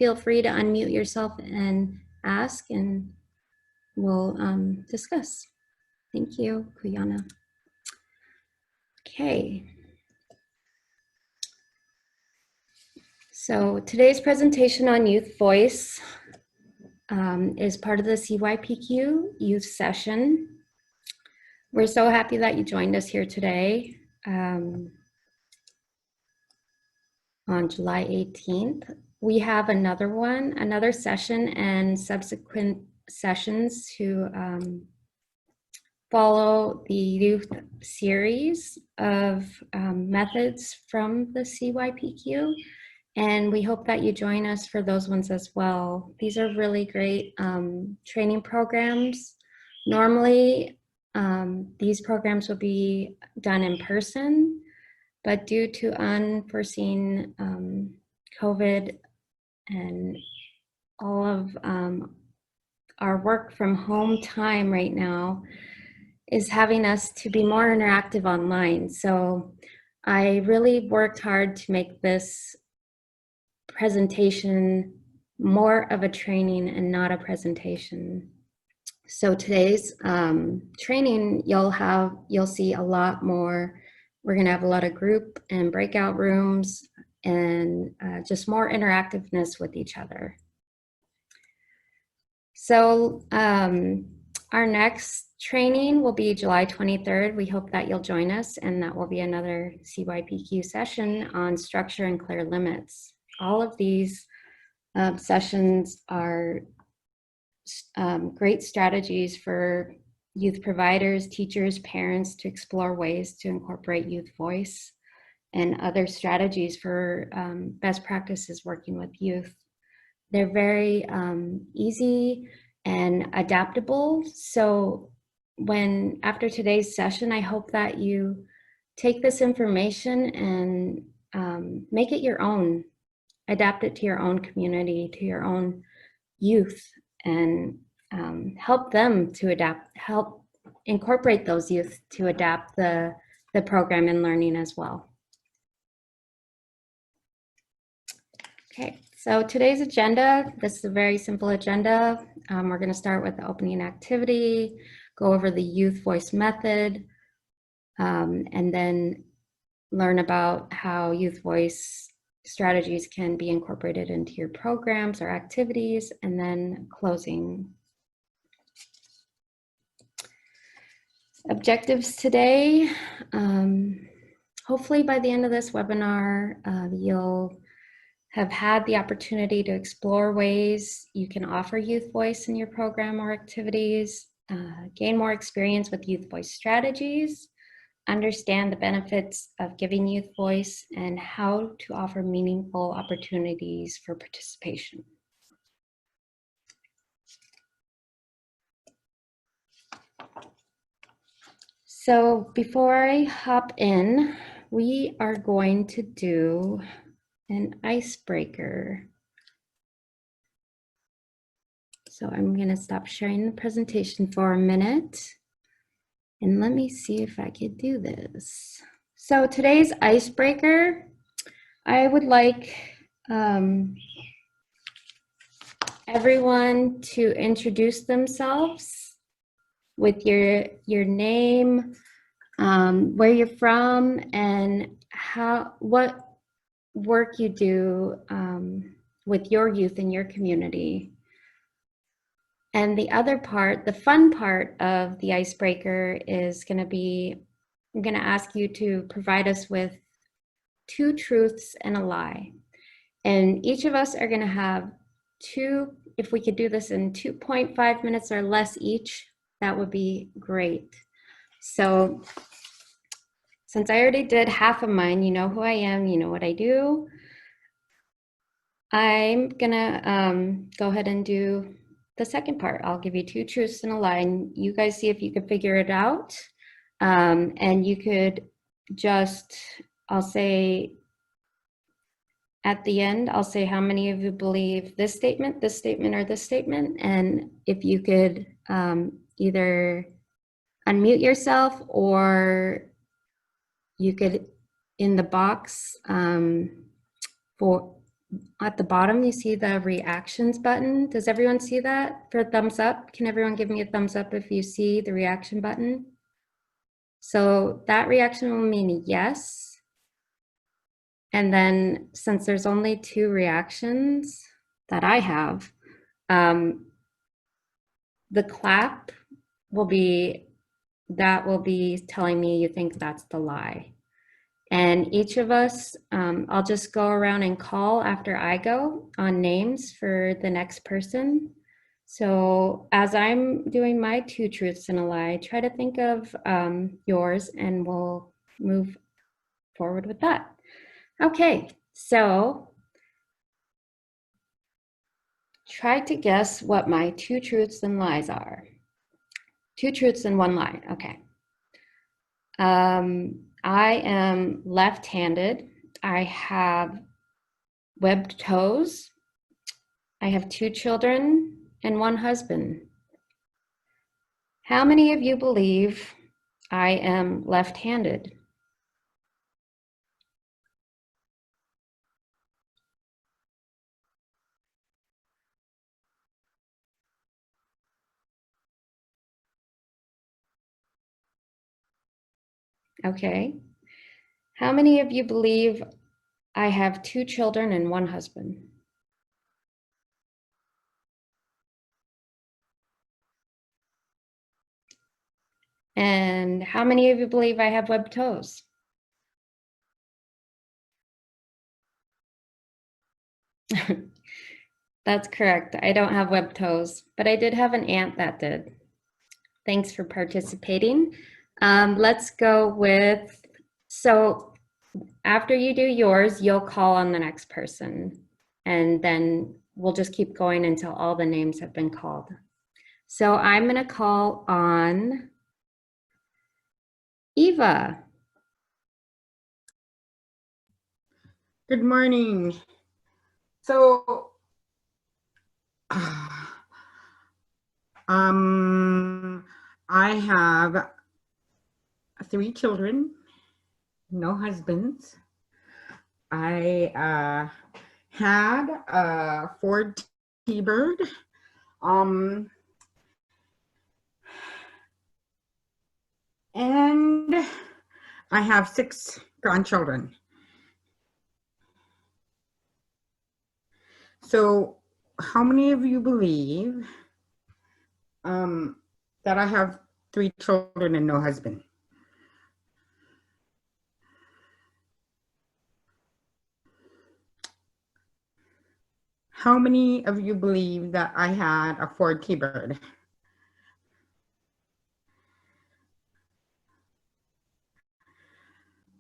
feel free to unmute yourself and ask, and we'll discuss. Thank you, Kuyana. Okay. So today's presentation on youth voice is part of the CYPQ youth session. We're so happy that you joined us here today on July 18th. We have another session and subsequent sessions to follow the youth series of methods from the CYPQ. And we hope that you join us for those ones as well. These are really great training programs. Normally, these programs will be done in person, but due to unforeseen COVID and all of our work from home time right now is having us to be more interactive online. So I really worked hard to make this presentation more of a training and not a presentation. So today's training, you'll see a lot more. We're gonna have a lot of group and breakout rooms and just more interactiveness with each other. So our next training will be July 23rd. We hope that you'll join us, and that will be another CYPQ session on structure and clear limits. All of these sessions are great strategies for youth providers, teachers, parents to explore ways to incorporate youth voice and other strategies for best practices working with youth. They're very easy and adaptable. So after today's session, I hope that you take this information and make it your own. Adapt it to your own community, to your own youth, and help them to adapt, help incorporate those youth to adapt the program and learning as well. Okay, so today's agenda, this is a very simple agenda. We're gonna start with the opening activity, go over the youth voice method, and then learn about how youth voice strategies can be incorporated into your programs or activities, and then closing. Objectives today. Hopefully by the end of this webinar, you'll have had the opportunity to explore ways you can offer youth voice in your program or activities, gain more experience with youth voice strategies, understand the benefits of giving youth voice, and how to offer meaningful opportunities for participation. So before I hop in, we are going to do an icebreaker. So I'm going to stop sharing the presentation for a minute. And let me see if I could do this. So today's icebreaker, I would like everyone to introduce themselves with your name, where you're from, and what work you do with your youth in your community. And the other part, the fun part of the icebreaker is going to be, I'm going to ask you to provide us with 2 truths and a lie. And each of us are going to have 2, if we could do this in 2.5 minutes or less each, that would be great. So since I already did half of mine, you know who I am, you know what I do. I'm going to go ahead and do the second part. I'll give you 2 truths and a lie, and you guys see if you could figure it out. And you could just, I'll say at the end, I'll say how many of you believe this statement, or this statement. And if you could either unmute yourself, or you could in the box for At the bottom, you see the reactions button. Does everyone see that for thumbs up? Can everyone give me a thumbs up if you see the reaction button? So that reaction will mean yes. And then since there's only 2 reactions that I have, the clap will be, that will be telling me you think that's the lie. And each of us, I'll just go around and call after I go on names for the next person. So as I'm doing my 2 truths and a lie, try to think of yours and we'll move forward with that. Okay, so try to guess what my 2 truths and lies are. 2 truths and 1 lie, okay. I am left-handed. I have webbed toes. I have 2 children and 1 husband. How many of you believe I am left-handed? Okay. How many of you believe I have 2 children and 1 husband? And how many of you believe I have webbed toes? That's correct. I don't have webbed toes, but I did have an aunt that did. Thanks for participating. Let's go with, so after you do yours, you'll call on the next person, and then we'll just keep going until all the names have been called. So I'm going to call on Eva. Good morning. So, I have 3 children, no husbands. I had a Ford T-Bird. And I have 6 grandchildren. So, how many of you believe that I have 3 children and no husband? How many of you believe that I had a Ford T-Bird?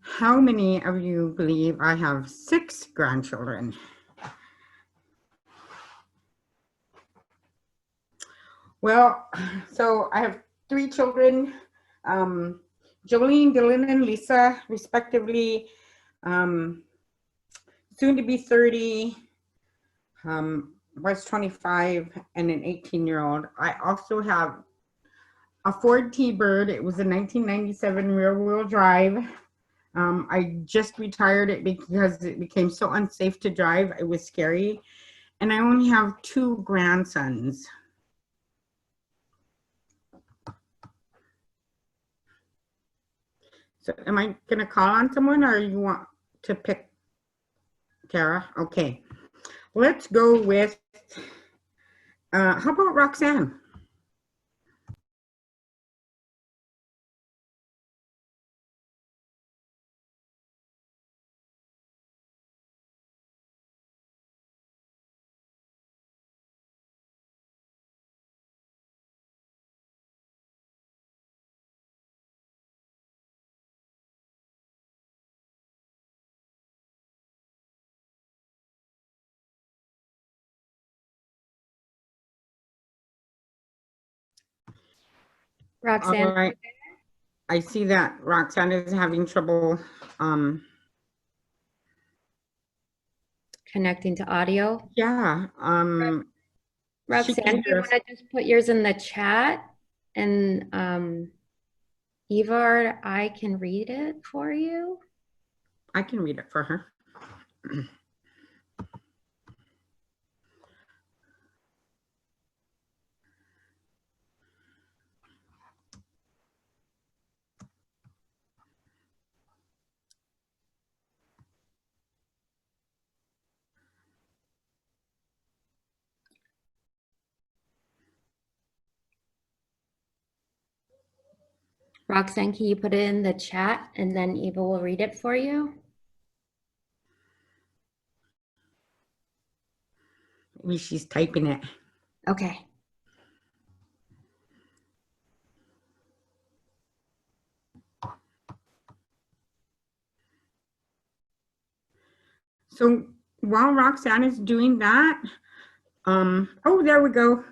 How many of you believe I have 6 grandchildren? Well, so I have 3 children, Jolene, Dylan, and Lisa, respectively, soon to be 30, was 25, and an 18-year-old. I also have a Ford T-Bird. It was a 1997 rear-wheel drive. I just retired it because it became so unsafe to drive. It was scary. And I only have 2 grandsons. So am I going to call on someone, or you want to pick Kara? Okay. Let's go with, how about Roxanne? Roxanne. All right. I see that Roxanne is having trouble. Connecting to audio. Yeah. Roxanne, do you want to just put yours in the chat, and Eva or I can read it for you? I can read it for her. Roxanne, can you put it in the chat and then Eva will read it for you? Maybe she's typing it. Okay. So while Roxanne is doing that, oh, there we go.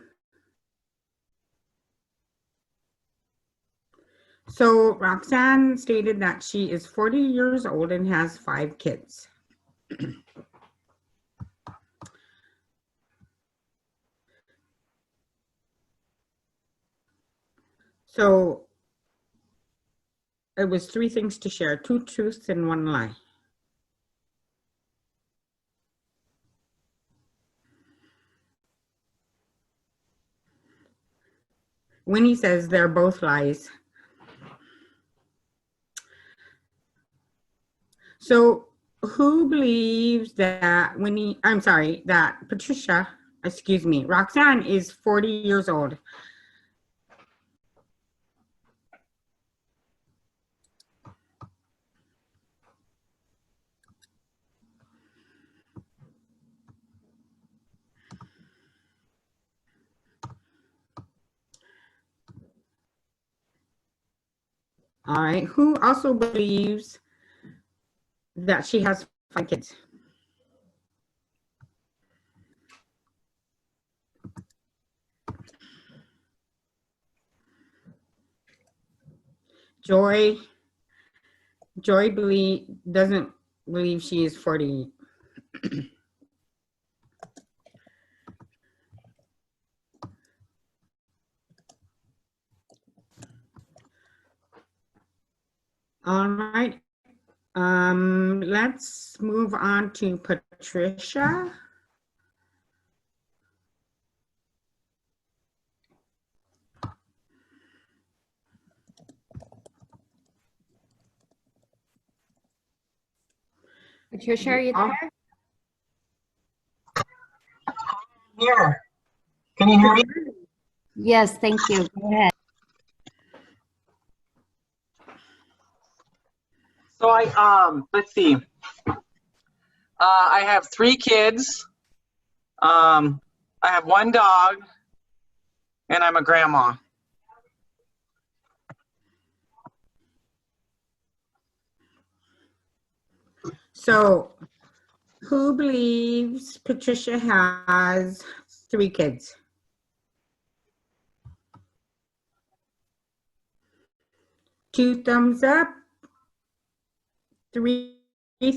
So Roxanne stated that she is 40 years old and has 5 kids. So it was 3 things to share, 2 truths and 1 lie. Winnie says they're both lies. So who believes that Roxanne is 40 years old? All right, who also believes that she has 5 kids? Joy doesn't believe she is 40. All right, let's move on to Patricia. Patricia, are you there? Here. Can you hear me? Yes, thank you. Go ahead. So let's see. I have 3 kids. I have 1 dog, and I'm a grandma. So who believes Patricia has 3 kids? Two thumbs up, 3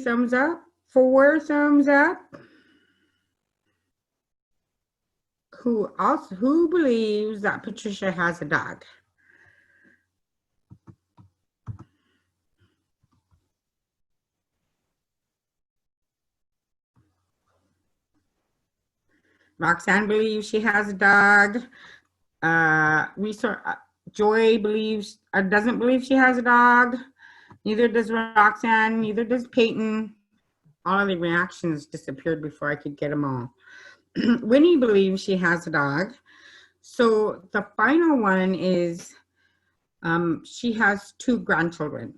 thumbs up, 4 thumbs up. Who believes that Patricia has a dog? Roxanne believes she has a dog. Joy doesn't believe she has a dog. Neither does Roxanne. Neither does Peyton. All of the reactions disappeared before I could get them all. Winnie believes she has a dog. So the final one is she has 2 grandchildren.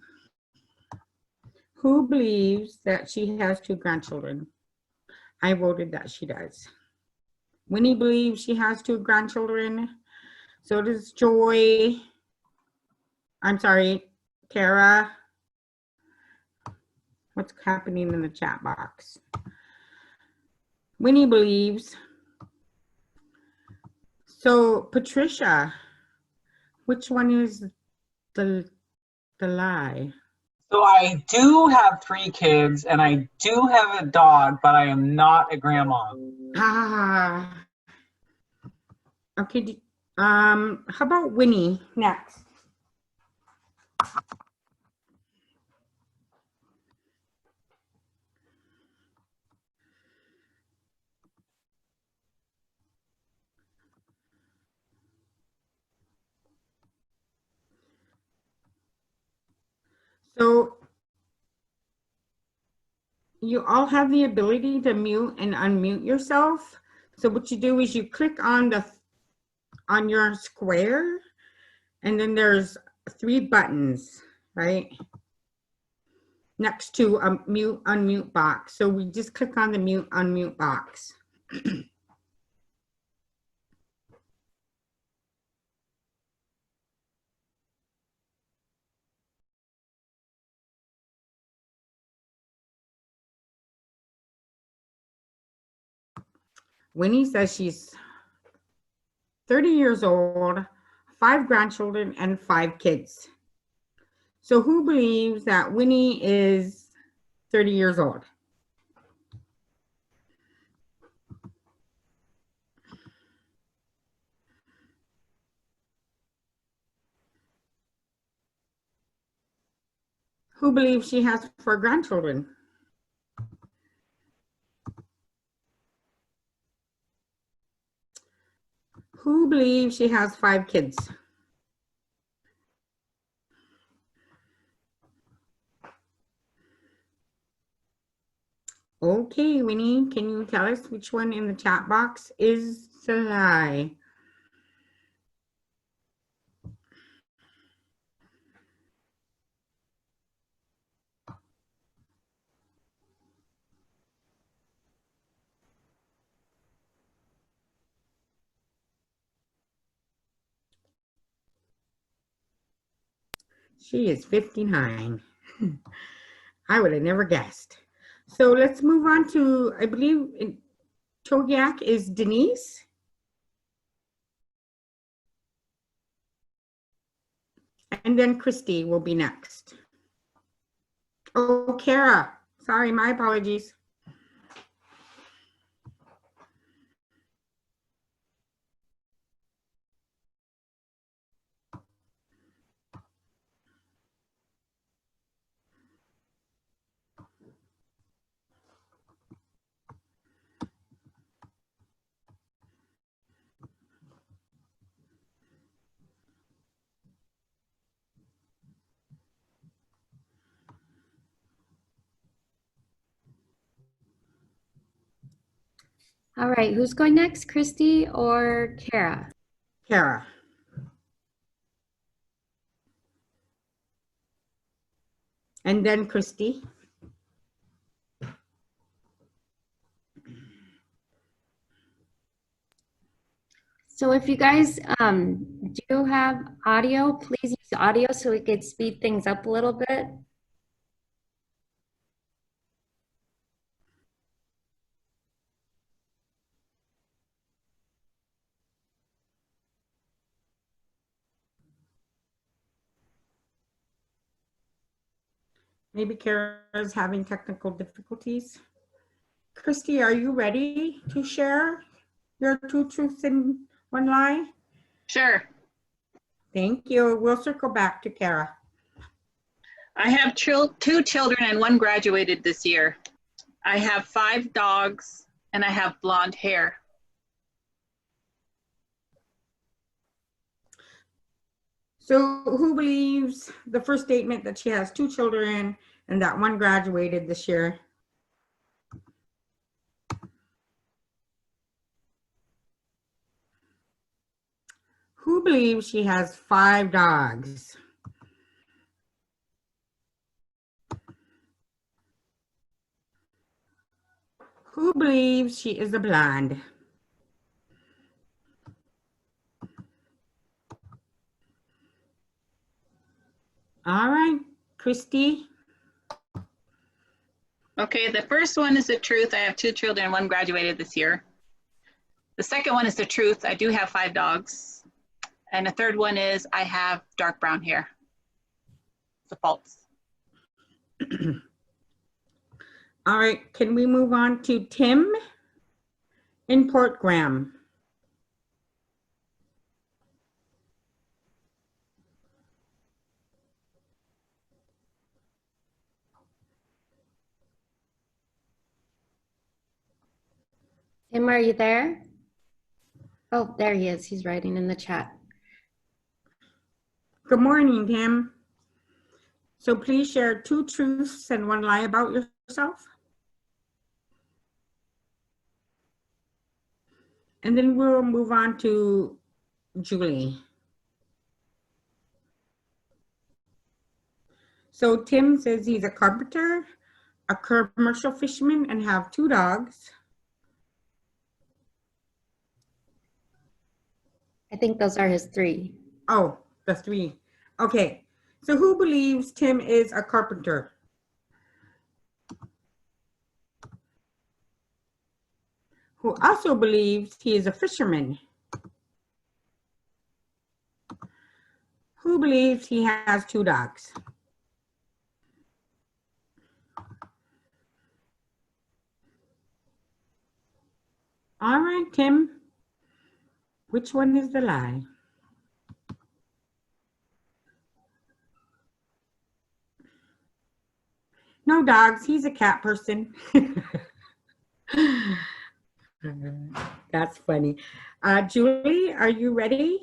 Who believes that she has 2 grandchildren? I voted that she does. Winnie believes she has 2 grandchildren. So does Joy. I'm sorry, Tara. What's happening in the chat box? Winnie believes. So Patricia, which one is the lie? So I do have 3 kids, and I do have a dog, but I am not a grandma. Okay. How about Winnie next? So you all have the ability to mute and unmute yourself. So what you do is you click on your square, and then there's three buttons, right? Next to a mute, unmute box. So we just click on the mute, unmute box. Winnie says she's 30 years old, 5 grandchildren, and 5 kids. So who believes that Winnie is 30 years old? Who believes she has 4 grandchildren? Who believes she has 5 kids? Okay, Winnie, can you tell us which one in the chat box is the lie? She is 59. I would have never guessed. So let's move on to, I believe, Togiak is Denise. And then Christy will be next. Oh, Kara. Sorry, my apologies. All right, who's going next, Christy or Kara? Kara. And then Christy. So if you guys do have audio, please use audio so we could speed things up a little bit. Maybe Kara's having technical difficulties. Christy, are you ready to share your 2 truths and 1 lie? Sure. Thank you. We'll circle back to Kara. I have 2 children and 1 graduated this year. I have 5 dogs and I have blonde hair. So who believes the first statement that she has 2 children and that 1 graduated this year? Who believes she has 5 dogs? Who believes she is a blonde? All right, Christy. Okay, the first one is the truth. I have 2 children and 1 graduated this year. The second one is the truth. I do have 5 dogs. And the third one is I have dark brown hair. It's a false. All right, can we move on to Tim in Port Graham? Tim, are you there? Oh, there he is. He's writing in the chat. Good morning, Tim. So please share 2 truths and 1 lie about yourself. And then we'll move on to Julie. So Tim says he's a carpenter, a commercial fisherman, and have 2 dogs. I think those are his 3. Oh, the 3. Okay. So who believes Tim is a carpenter? Who also believes he is a fisherman? Who believes he has 2 dogs? All right, Tim. Which one is the lie? No dogs. He's a cat person. That's funny. Julie, are you ready?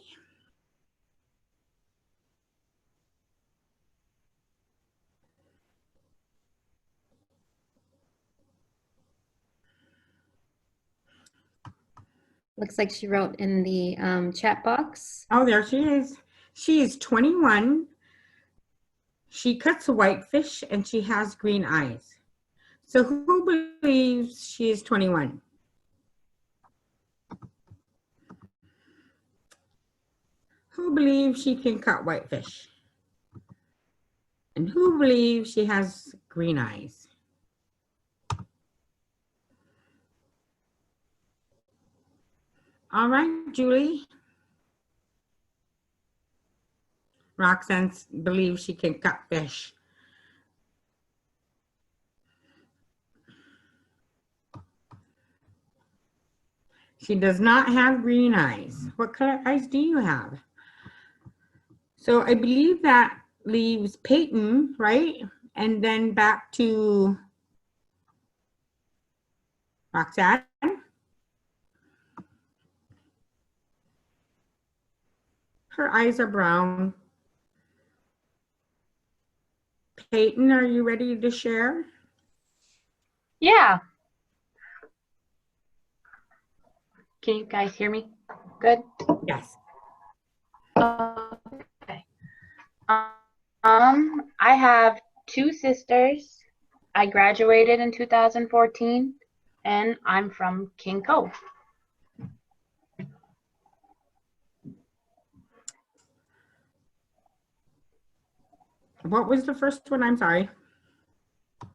Looks like she wrote in the chat box. Oh, there she is. She is 21. She cuts whitefish and she has green eyes. So who believes she is 21? Who believes she can cut whitefish? And who believes she has green eyes? All right, Julie. Roxanne believes she can cut fish. She does not have green eyes. What color eyes do you have? So I believe that leaves Peyton, right? And then back to Roxanne. Her eyes are brown. Peyton, are you ready to share? Yeah. Can you guys hear me? Good? Yes. Okay. I have 2 sisters. I graduated in 2014 and I'm from King Cove. What was the first one? I'm sorry.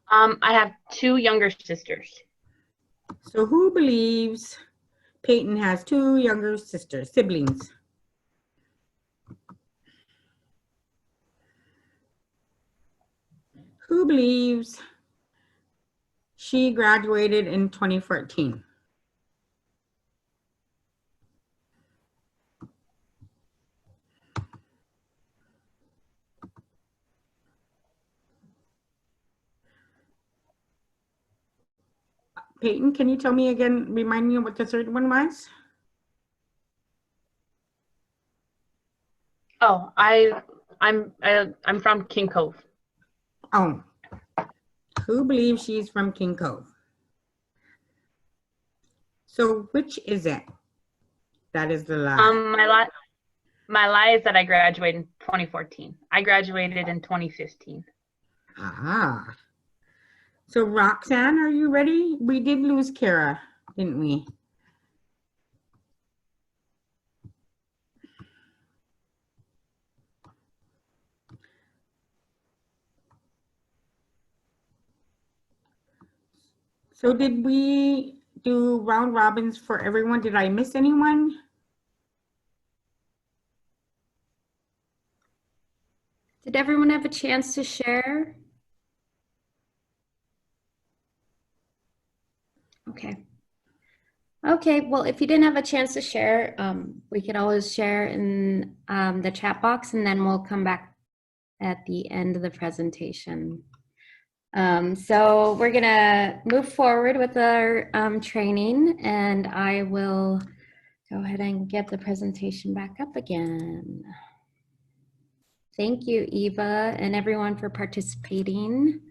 I have 2 younger sisters. So who believes Peyton has 2 younger sisters, siblings? Who believes she graduated in 2014? Peyton, can you tell me again, remind me what the third one was? Oh, I'm from King Cove. Oh, who believes she's from King Cove? So which is it? That is the lie. My lie is that I graduated in 2014. I graduated in 2015. Ah. So Roxanne, are you ready? We did lose Kara, didn't we? So did we do round robins for everyone? Did I miss anyone? Did everyone have a chance to share? Okay. Okay, well, if you didn't have a chance to share, we could always share in the chat box and then we'll come back at the end of the presentation. So we're gonna move forward with our training and I will go ahead and get the presentation back up again. Thank you, Eva, and everyone for participating.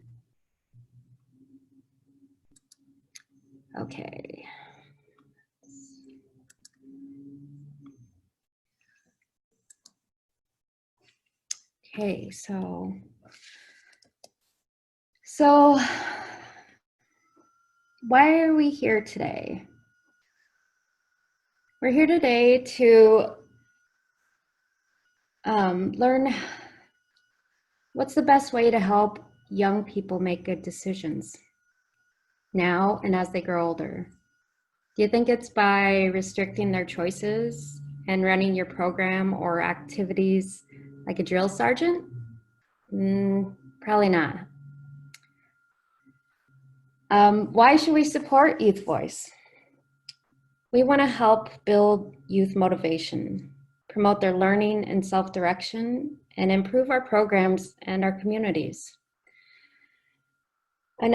Okay. Okay, so So, why are we here today? We're here today to learn what's the best way to help young people make good decisions now and as they grow older. Do you think it's by restricting their choices and running your program or activities like a drill sergeant? Probably not. Why should we support Youth Voice? We want to help build youth motivation, promote their learning and self-direction, and improve our programs and our communities. One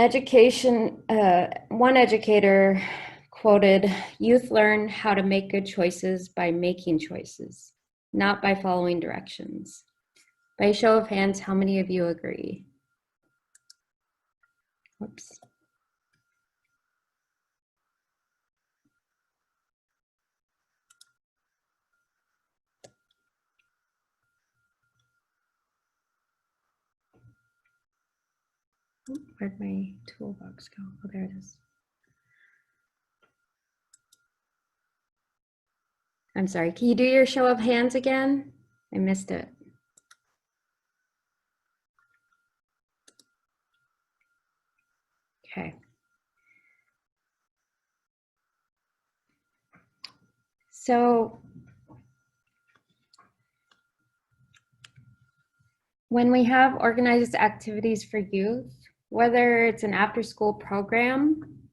educator quoted, "Youth learn how to make good choices by making choices, not by following directions." By a show of hands, how many of you agree? Whoops. Where'd my toolbox go? Oh, there it is. I'm sorry, can you do your show of hands again? I missed it. Okay. So when we have organized activities for youth, whether it's an after-school program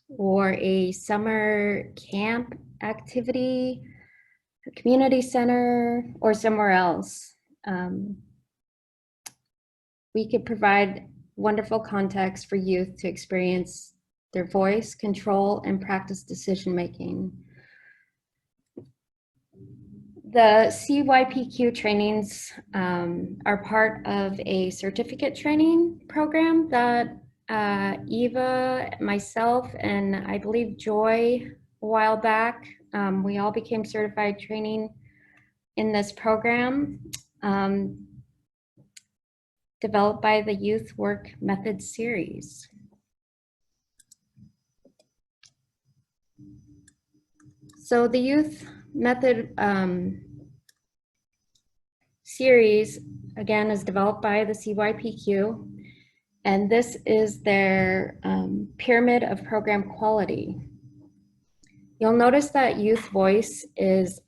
or a summer camp activity, a community center, or somewhere else, we could provide wonderful context for youth to experience their voice, control, and practice decision-making. The CYPQ trainings are part of a certificate training program that Eva, myself, and I believe Joy a while back, we all became certified training in this program developed by the Youth Work Method series. So the Youth Method series, again, is developed by the CYPQ, and this is their pyramid of program quality. You'll notice that Youth Voice is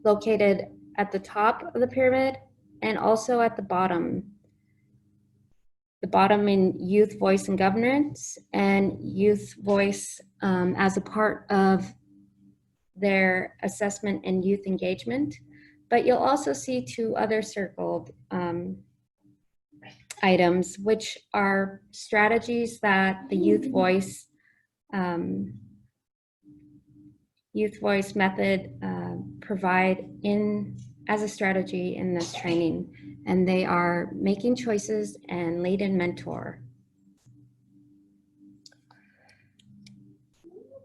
located at the top of the pyramid and also at the bottom. The bottom in Youth Voice and Governance, and Youth Voice as a part of their assessment and youth engagement. But you'll also see two other circled items, which are strategies that the Youth Voice method provide as a strategy in this training, and they are making choices and lead and mentor.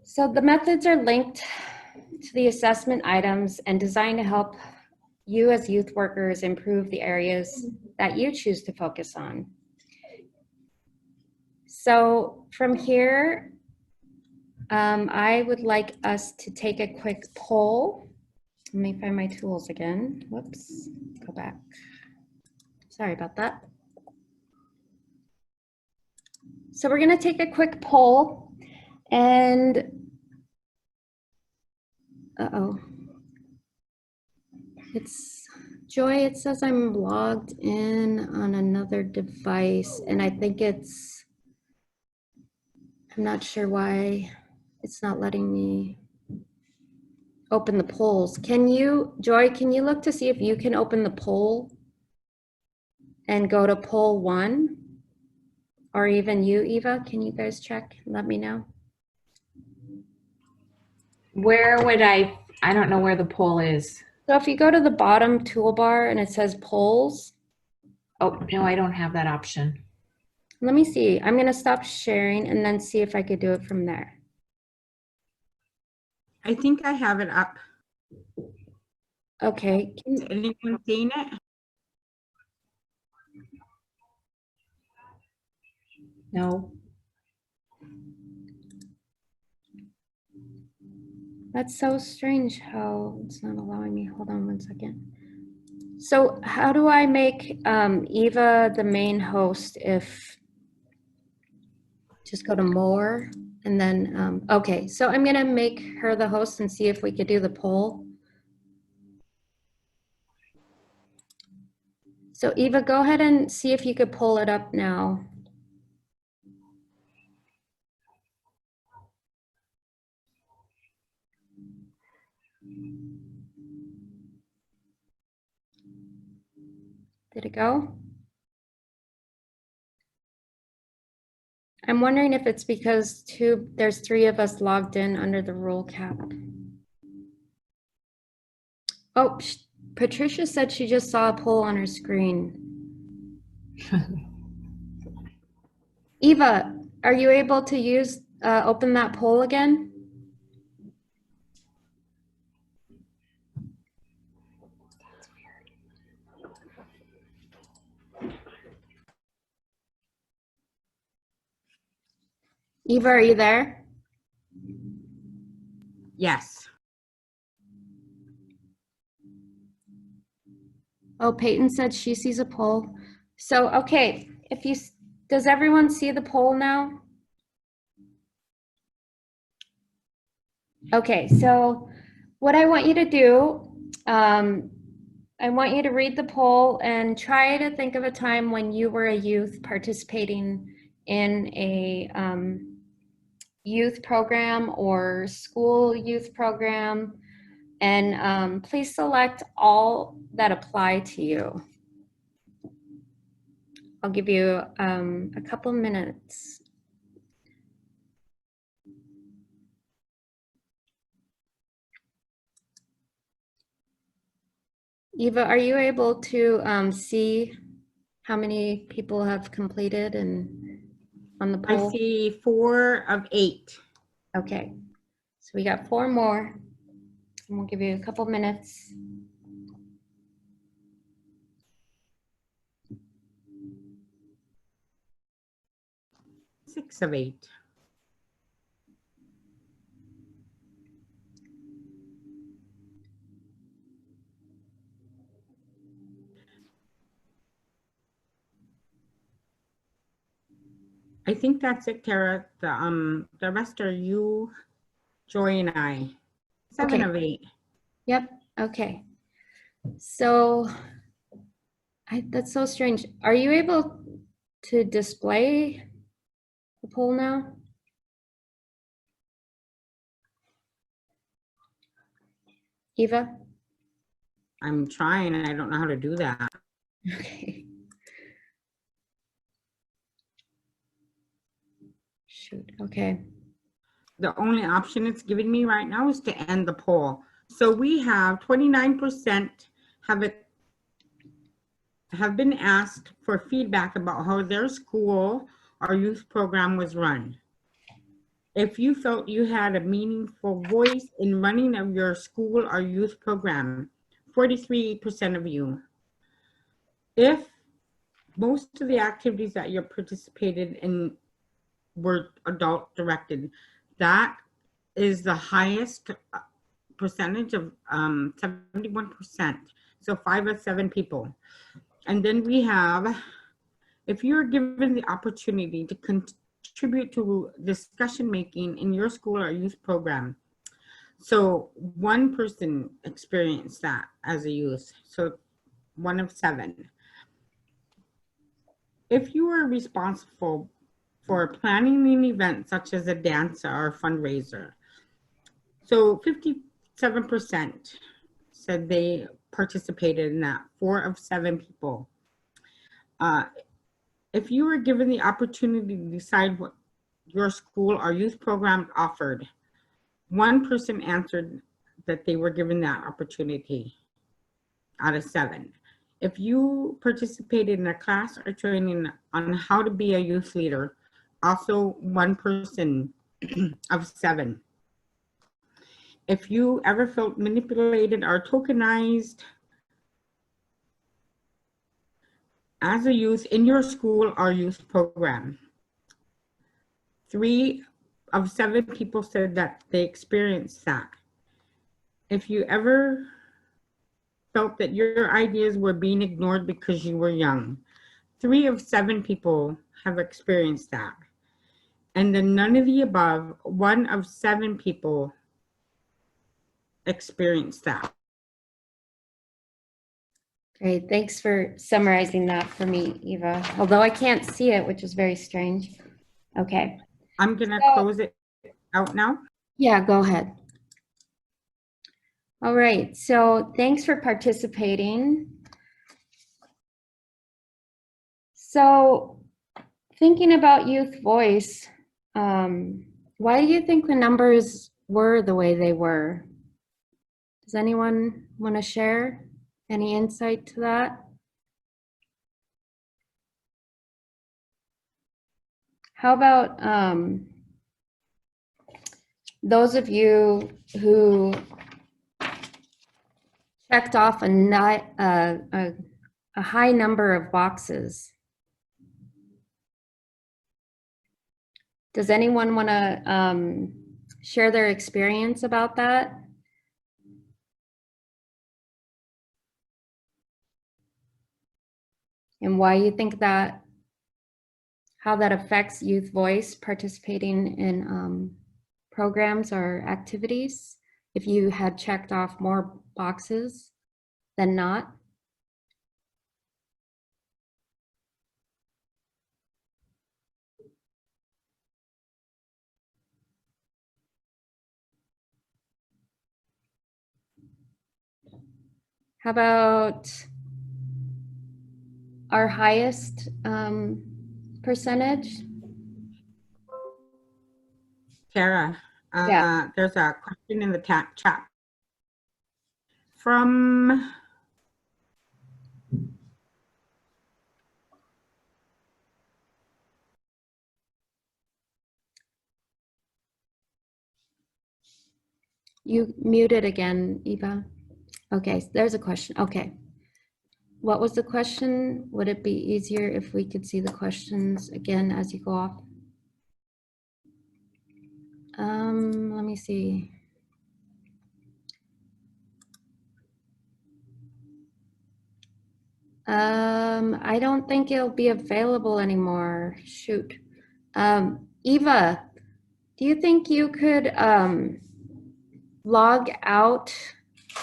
So the methods are linked to the assessment items and designed to help you as youth workers improve the areas that you choose to focus on. So from here, I would like us to take a quick poll. Let me find my tools again. Whoops, go back. Sorry about that. So we're gonna take a quick poll, and it's Joy, it says I'm logged in on another device, and I think I'm not sure why it's not letting me open the polls. Joy, can you look to see if you can open the poll and go to poll 1? Or even you, Eva, can you guys check? Let me know. Where would I don't know where the poll is. So if you go to the bottom toolbar and it says polls. Oh, no, I don't have that option. Let me see. I'm gonna stop sharing and then see if I could do it from there. I think I have it up. Okay. Is anyone seeing it? No. That's so strange how it's not allowing me. Hold on one second. So how do I make Eva the main host if, just go to more and then, okay, so I'm gonna make her the host and see if we could do the poll. So Eva, go ahead and see if you could pull it up now. Did it go? I'm wondering if it's because there's 3 of us logged in under the rule cap. Oh, Patricia said she just saw a poll on her screen. Eva, are you able to open that poll again? Eva, are you there? Yes. Oh, Peyton said she sees a poll. So, okay, does everyone see the poll now? Okay, so what I want you to do, I want you to read the poll and try to think of a time when you were a youth participating in a youth program or school youth program, and please select all that apply to you. I'll give you a couple minutes. Eva, are you able to see how many people have completed and on the I poll? see 4 of 8. Okay, so we got 4 more, and we'll give you a couple minutes. Six of 8. I think that's it, Tara. The rest are you, Joy, and I. 7 Okay. of 8. Yep, okay. So, that's so strange. Are you able to display the poll now? Eva? I'm trying, and I don't know how to do that. Okay. Shoot, okay. The only option it's giving me right now is to end the poll. So we have 29% have been asked for feedback about how their school or youth program was run. If you felt you had a meaningful voice in running of your school or youth program, 43% of you. If most of the activities that you participated in were adult directed, that is the highest percentage of 71%. So 5 of 7 people. And then we have, if you're given the opportunity to contribute to discussion making in your school or youth program. So 1 person experienced that as a youth. So 1 of 7. If you are responsible for planning an event such as a dance or a fundraiser, so 57% said they participated in that, 4 of 7 people. If you were given the opportunity to decide what your school or youth program offered, 1 person answered that they were given that opportunity out of 7. If you participated in a class or training on how to be a youth leader, also 1 person of 7. If you ever felt manipulated or tokenized as a youth in your school or youth program, 3 of 7 people said that they experienced that. If you ever felt that your ideas were being ignored because you were young, 3 of 7 people have experienced that. And then none of the above, 1 of 7 people experienced that. Great, thanks for summarizing that for me, Eva. Although I can't see it, which is very strange. Okay. I'm gonna close it out now. Yeah, go ahead. All right, so thanks for participating. So thinking about youth voice, why do you think the numbers were the way they were? Does anyone want to share any insight to that? How about those of you who checked off a high number of boxes? Does anyone want to share their experience about that? And why you think that, how that affects youth voice participating in programs or activities if you had checked off more boxes than not? How about our highest percentage? Tara, Yeah. there's a question in the chat from You muted again, Eva. Okay, there's a question. Okay. What was the question? Would it be easier if we could see the questions again as you go off? Let me see. I don't think it'll be available anymore. Shoot. Eva, do you think you could log out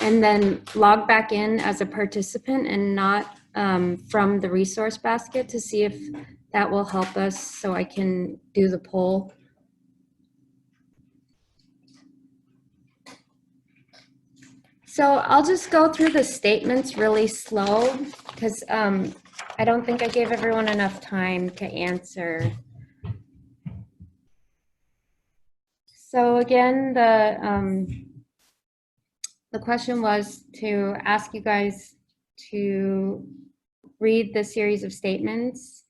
and then log back in as a participant and not from the resource basket to see if that will help us so I can do the poll? So I'll just go through the statements really slow because I don't think I gave everyone enough time to answer. So again, the question was to ask you guys to read the series of statements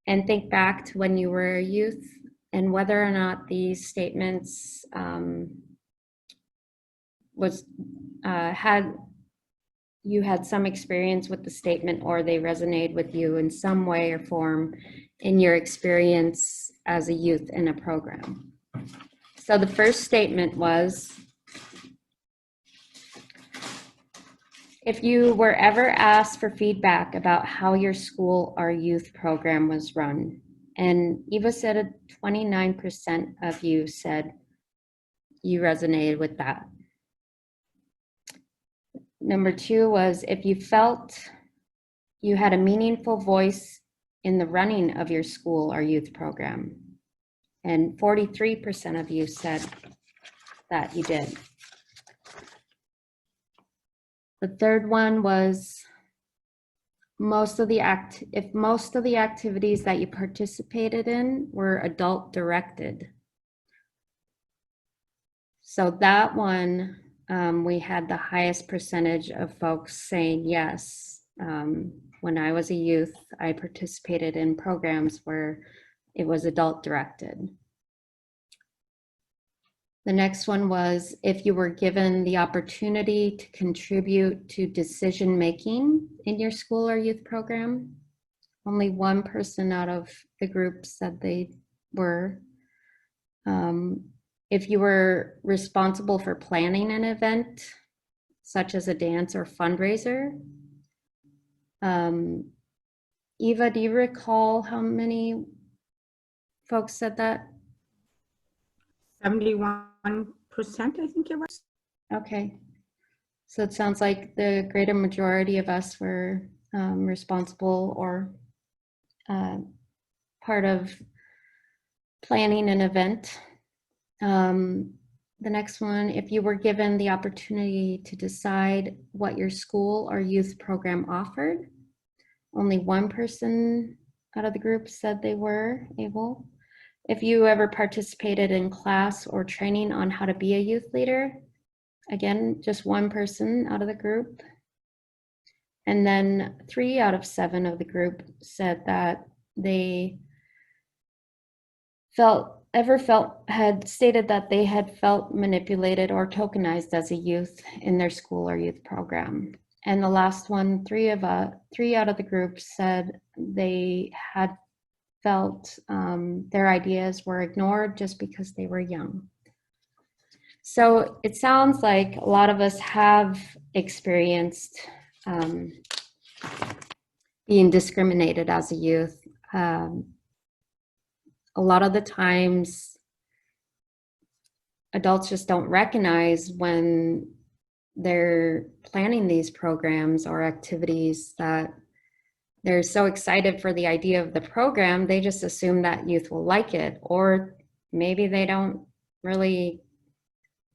and think back to when you were a youth and whether or not these statements you had some experience with the statement or they resonate with you in some way or form in your experience as a youth in a program. So the first statement was, if you were ever asked for feedback about how your school or youth program was run, and Eva said 29% of you said you resonated with that. Number 2 was, if you felt you had a meaningful voice in the running of your school or youth program, and 43% of you said that you did. The third one was, if most of the activities that you participated in were adult directed. So that one, we had the highest percentage of folks saying yes. When I was a youth, I participated in programs where it was adult directed. The next one was, if you were given the opportunity to contribute to decision making in your school or youth program. Only one person out of the group said they were. If you were responsible for planning an event, such as a dance or fundraiser. Eva, do you recall how many folks said that? 71%, I think it was. Okay. So it sounds like the greater majority of us were responsible or part of planning an event. The next one, if you were given the opportunity to decide what your school or youth program offered, only one person out of the group said they were able. If you ever participated in class or training on how to be a youth leader, again, just one person out of the group. And then 3 out of 7 of the group said that they had stated that they had felt manipulated or tokenized as a youth in their school or youth program. And the last one, 3 out of the group said they had felt their ideas were ignored just because they were young. So it sounds like a lot of us have experienced being discriminated as a youth. A lot of the times, adults just don't recognize when they're planning these programs or activities that they're so excited for the idea of the program, they just assume that youth will like it, or maybe they don't really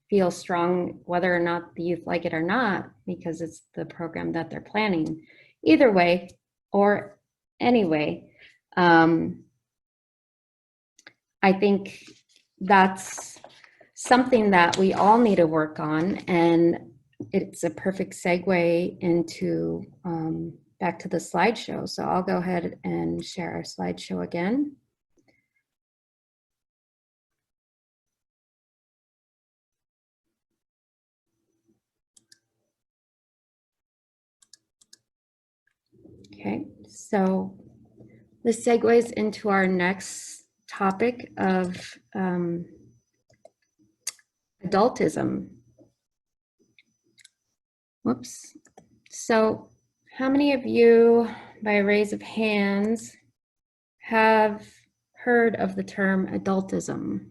feel strong whether or not the youth like it or not because it's the program that they're planning. Either way, or anyway, I think that's something that we all need to work on, and it's a perfect segue into back to the slideshow. So I'll go ahead and share our slideshow again. Okay, so this segues into our next topic of adultism. Whoops. So how many of you, by a raise of hands, have heard of the term adultism?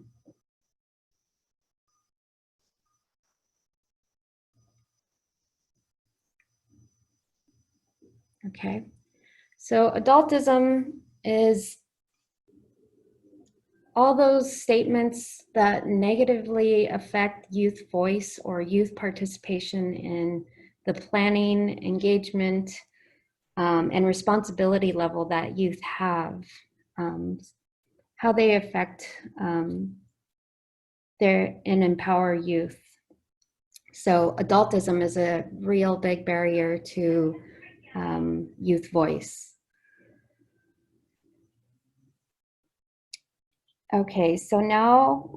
Okay. So adultism is all those statements that negatively affect youth voice or youth participation in the planning, engagement, and responsibility level that youth have, how they affect and empower youth. So adultism is a real big barrier to youth voice. Okay, so now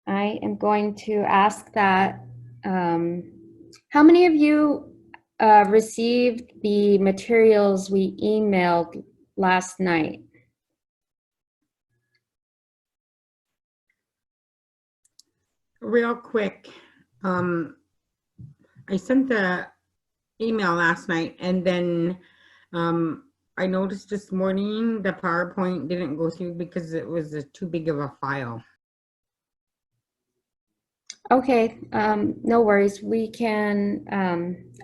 I am going to ask that, how many of you received the materials we emailed last night? Real quick, I sent the email last night, and then I noticed this morning the PowerPoint didn't go through because it was too big of a file. Okay, no worries. We can,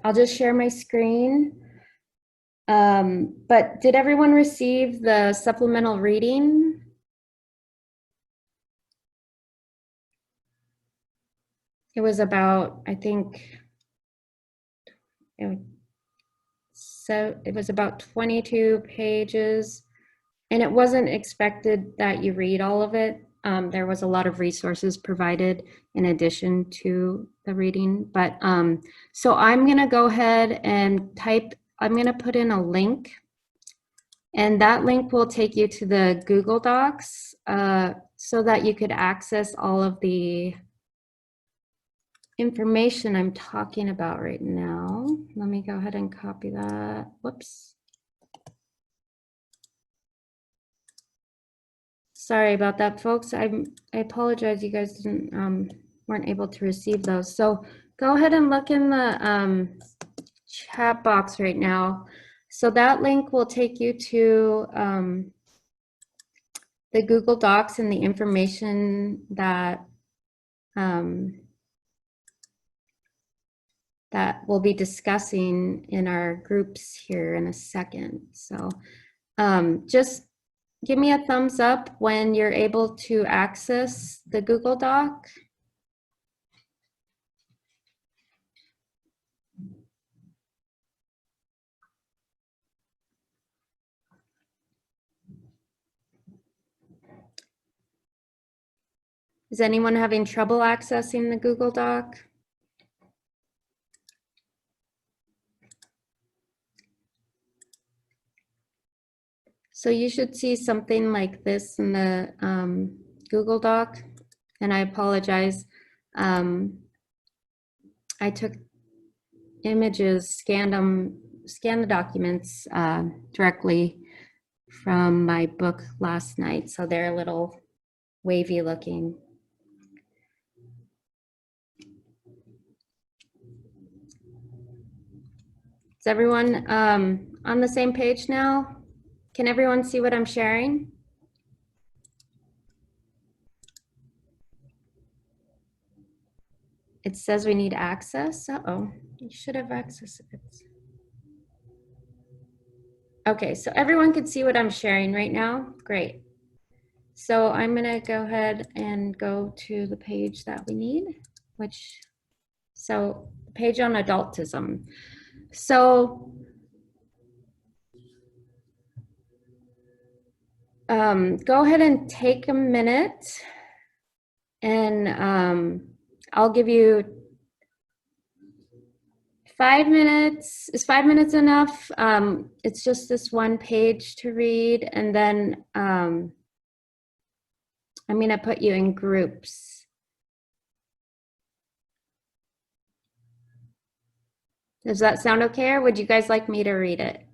I'll just share my screen. But did everyone receive the supplemental reading? It was about, I think, so it was about 22 pages, and it wasn't expected that you read all of it. There was a lot of resources provided in addition to the reading, but so I'm gonna go ahead and I'm gonna put in a link, and that link will take you to the Google Docs so that you could access all of the information I'm talking about right now. Let me go ahead and copy that. Whoops. Sorry about that, folks. I apologize. You guys weren't able to receive those. So go ahead and look in the chat box right now. So that link will take you to the Google Docs and the information that that we'll be discussing in our groups here in a second. So just give me a thumbs up when you're able to access the Google Doc. Is anyone having trouble accessing the Google Doc? So you should see something like this in the Google Doc, and I apologize. I took images, scanned the documents directly from my book last night, so they're a little wavy looking. Is everyone on the same page now? Can everyone see what I'm sharing? It says we need access. Uh-oh, you should have access. Okay, so everyone can see what I'm sharing right now. Great. So I'm gonna go ahead and go to the page that we need, so the page on adultism. So go ahead and take a minute, and I'll give you 5 minutes. Is 5 minutes enough? It's just this one page to read, and then I'm gonna put you in groups. Does that sound okay, or would you guys like me to read it?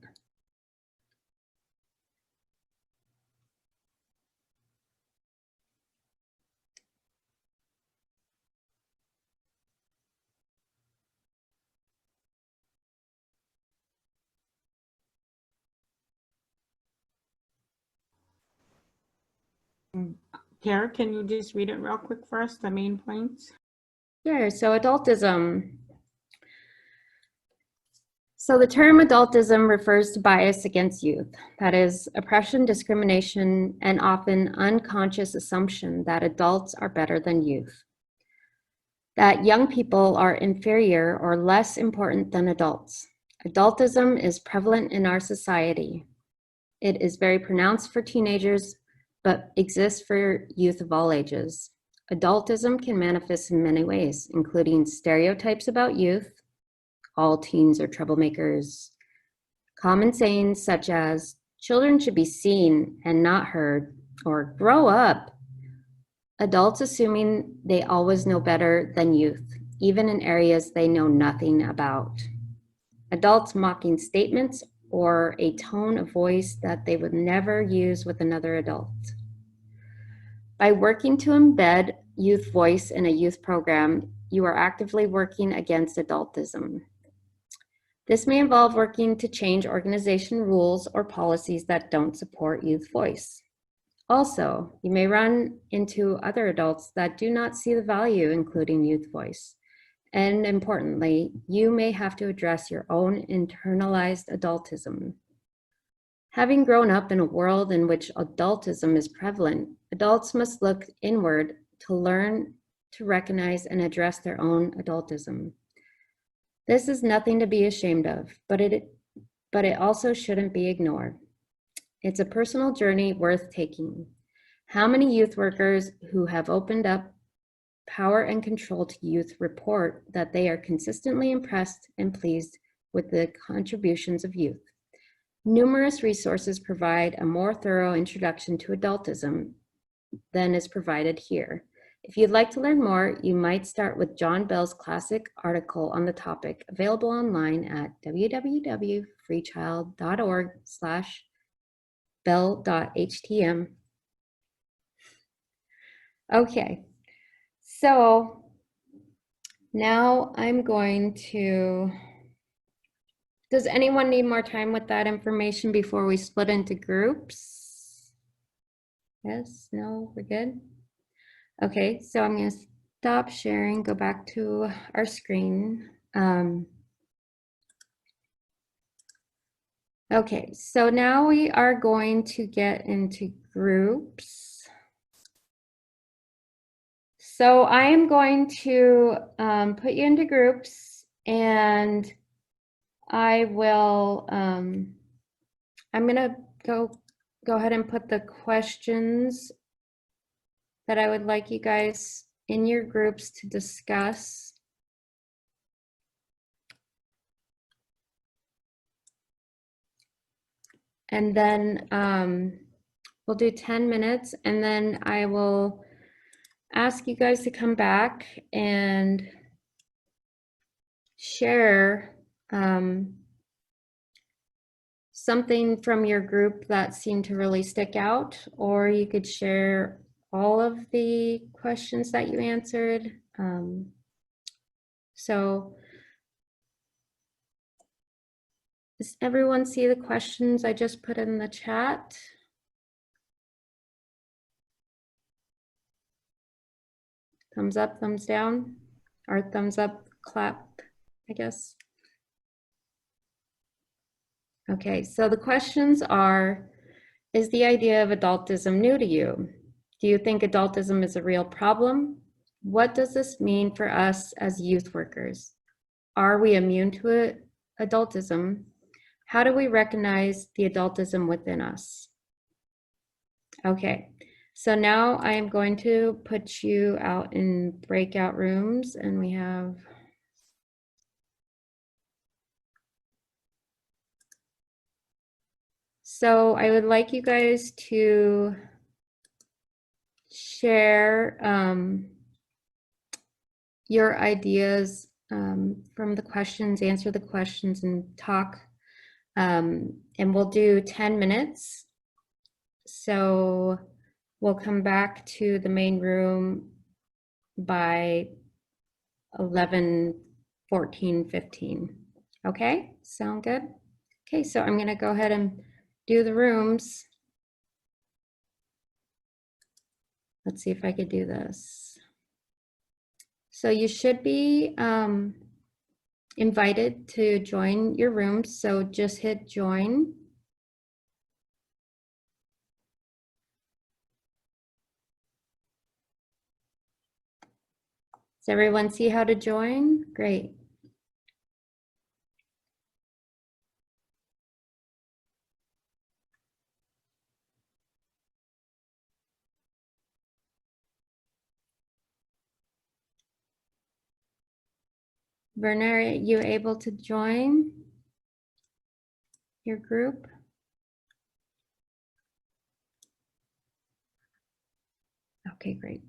Tara, can you just read it real quick for us, the main points? Sure, so adultism. So the term adultism refers to bias against youth, that is, oppression, discrimination, and often unconscious assumption that adults are better than youth, that young people are inferior or less important than adults. Adultism is prevalent in our society. It is very pronounced for teenagers, but exists for youth of all ages. Adultism can manifest in many ways, including stereotypes about youth, all teens are troublemakers, common sayings such as, children should be seen and not heard, or grow up. Adults assuming they always know better than youth, even in areas they know nothing about. Adults mocking statements or a tone of voice that they would never use with another adult. By working to embed youth voice in a youth program, you are actively working against adultism. This may involve working to change organization rules or policies that don't support youth voice. Also, you may run into other adults that do not see the value including youth voice. And importantly, you may have to address your own internalized adultism. Having grown up in a world in which adultism is prevalent, adults must look inward to learn to recognize and address their own adultism. This is nothing to be ashamed of, but it also shouldn't be ignored. It's a personal journey worth taking. How many youth workers who have opened up power and control to youth report that they are consistently impressed and pleased with the contributions of youth? Numerous resources provide a more thorough introduction to adultism than is provided here. If you'd like to learn more, you might start with John Bell's classic article on the topic, available online at www.freechild.org/bell.htm. Okay, so now I'm going to, does anyone need more time with that information before we split into groups? Yes, no, we're good? Okay, so I'm going to stop sharing, go back to our screen. Okay, so now we are going to get into groups. So I am going to put you into groups, and I will, I'm going to go ahead and put the questions that I would like you guys in your groups to discuss. And then we'll do 10 minutes, and then I will ask you guys to come back and share something from your group that seemed to really stick out, or you could share all of the questions that you answered. So does everyone see the questions I just put in the chat? Thumbs up, thumbs down, or thumbs up, clap, I guess. Okay, so the questions are, is the idea of adultism new to you? Do you think adultism is a real problem? What does this mean for us as youth workers? Are we immune to it, adultism? How do we recognize the adultism within us? Okay, so now I am going to put you out in breakout rooms, and we have so I would like you guys to share your ideas from the questions, answer the questions, and talk. And we'll do 10 minutes. So we'll come back to the main room by 11, 14, 15. Okay, sound good? Okay, so I'm gonna go ahead and do the rooms. Let's see if I could do this. So you should be invited to join your rooms. So just hit join. Does everyone see how to join? Great. Werner, are you able to join your group? Okay, great.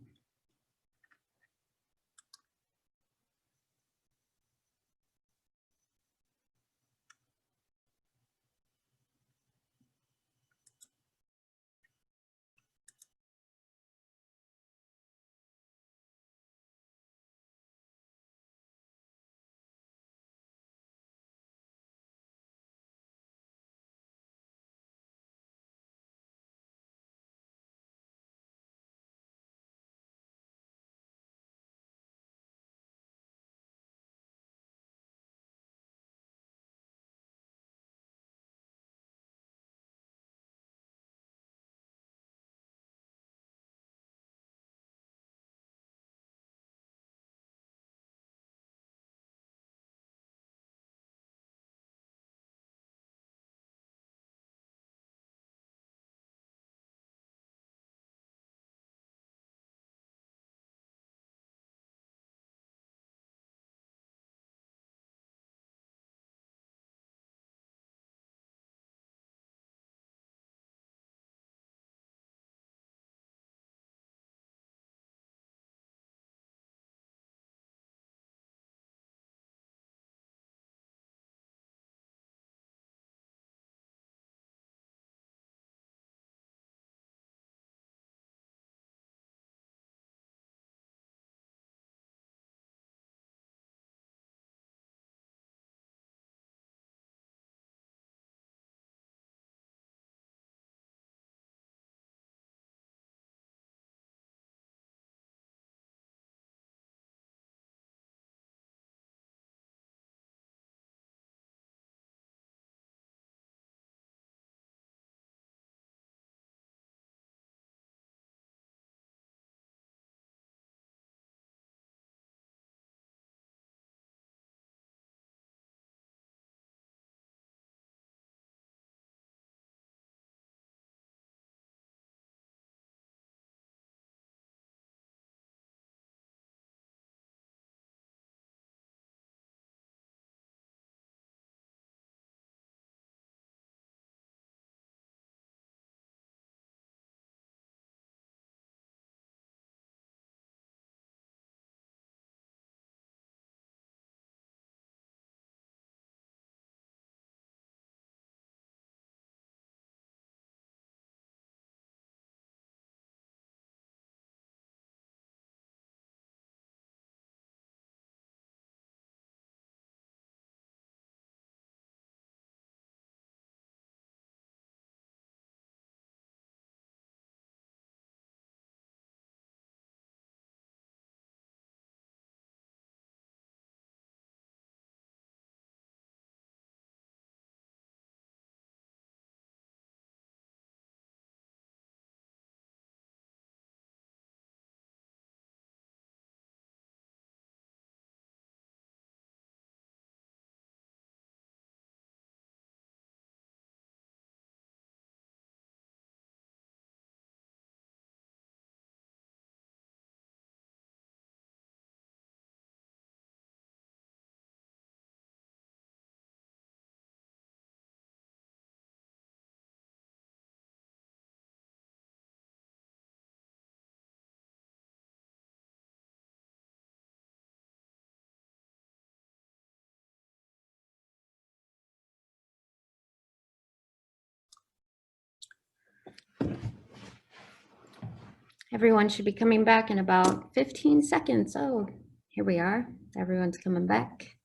Everyone should be coming back in about 15 seconds. Oh, here we are. Everyone's coming back.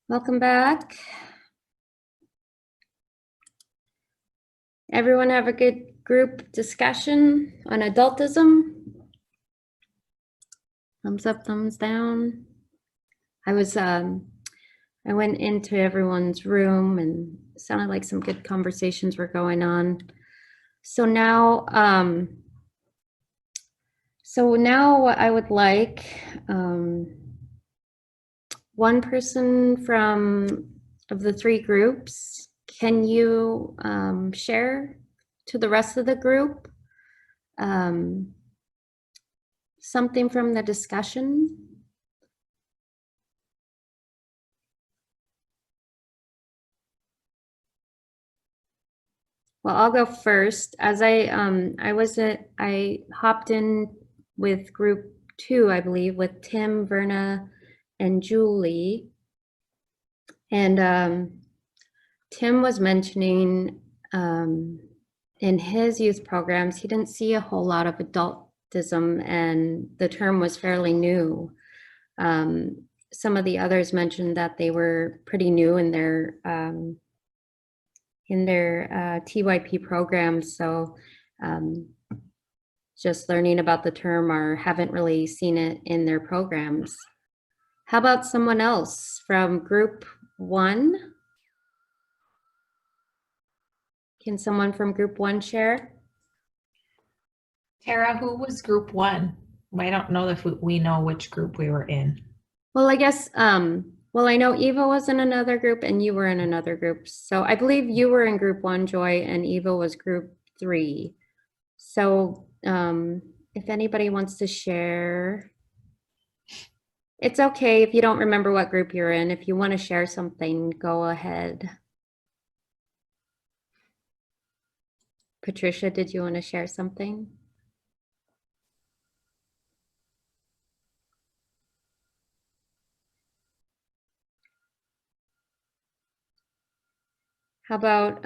Welcome back. Everyone have a good group discussion on adultism. Thumbs up, thumbs down. I went into everyone's room and it sounded like some good conversations were going on. So now what I would like, one person of the three groups, can you share to the rest of the group something from the discussion? Well, I'll go first. As I hopped in with group 2, I believe, with Tim, Verna, and Julie. And Tim was mentioning in his youth programs, he didn't see a whole lot of adultism, and the term was fairly new. Some of the others mentioned that they were pretty new in their TYP programs, so just learning about the term or haven't really seen it in their programs. How about someone else from group 1? Can someone from group 1 share? Tara, who was group 1? I don't know if we know which group we were in. Well, I guess, well, I know Eva was in another group and you were in another group. So I believe you were in group 1, Joy, and Eva was group 3. So if anybody wants to share, it's okay if you don't remember what group you're in. If you want to share something, go ahead. Patricia, did you want to share something? How about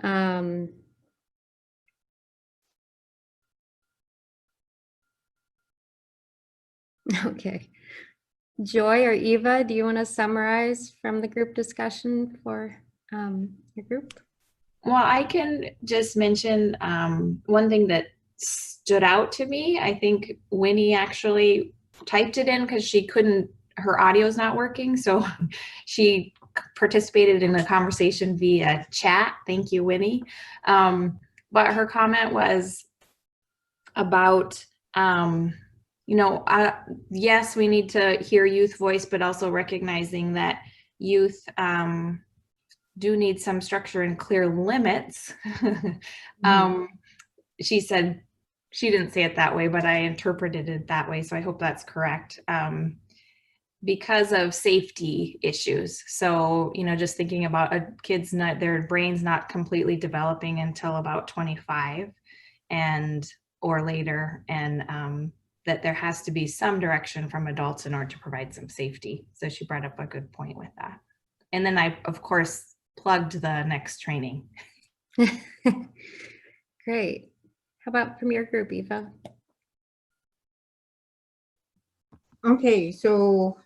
okay. Joy or Eva, do you want to summarize from the group discussion for your group? Well, I can just mention one thing that stood out to me. I think Winnie actually typed it in because she couldn't, her audio's not working. So she participated in the conversation via chat. Thank you, Winnie. But her comment was about, yes, we need to hear youth voice, but also recognizing that youth do need some structure and clear limits. She said, she didn't say it that way, but I interpreted it that way. So I hope that's correct. Because of safety issues. So, just thinking about a kid's their brain's not completely developing until about 25 or later. And that there has to be some direction from adults in order to provide some safety. So she brought up a good point with that. And then I, of course, plugged the next training. Great. How about from your group, Eva? Okay, so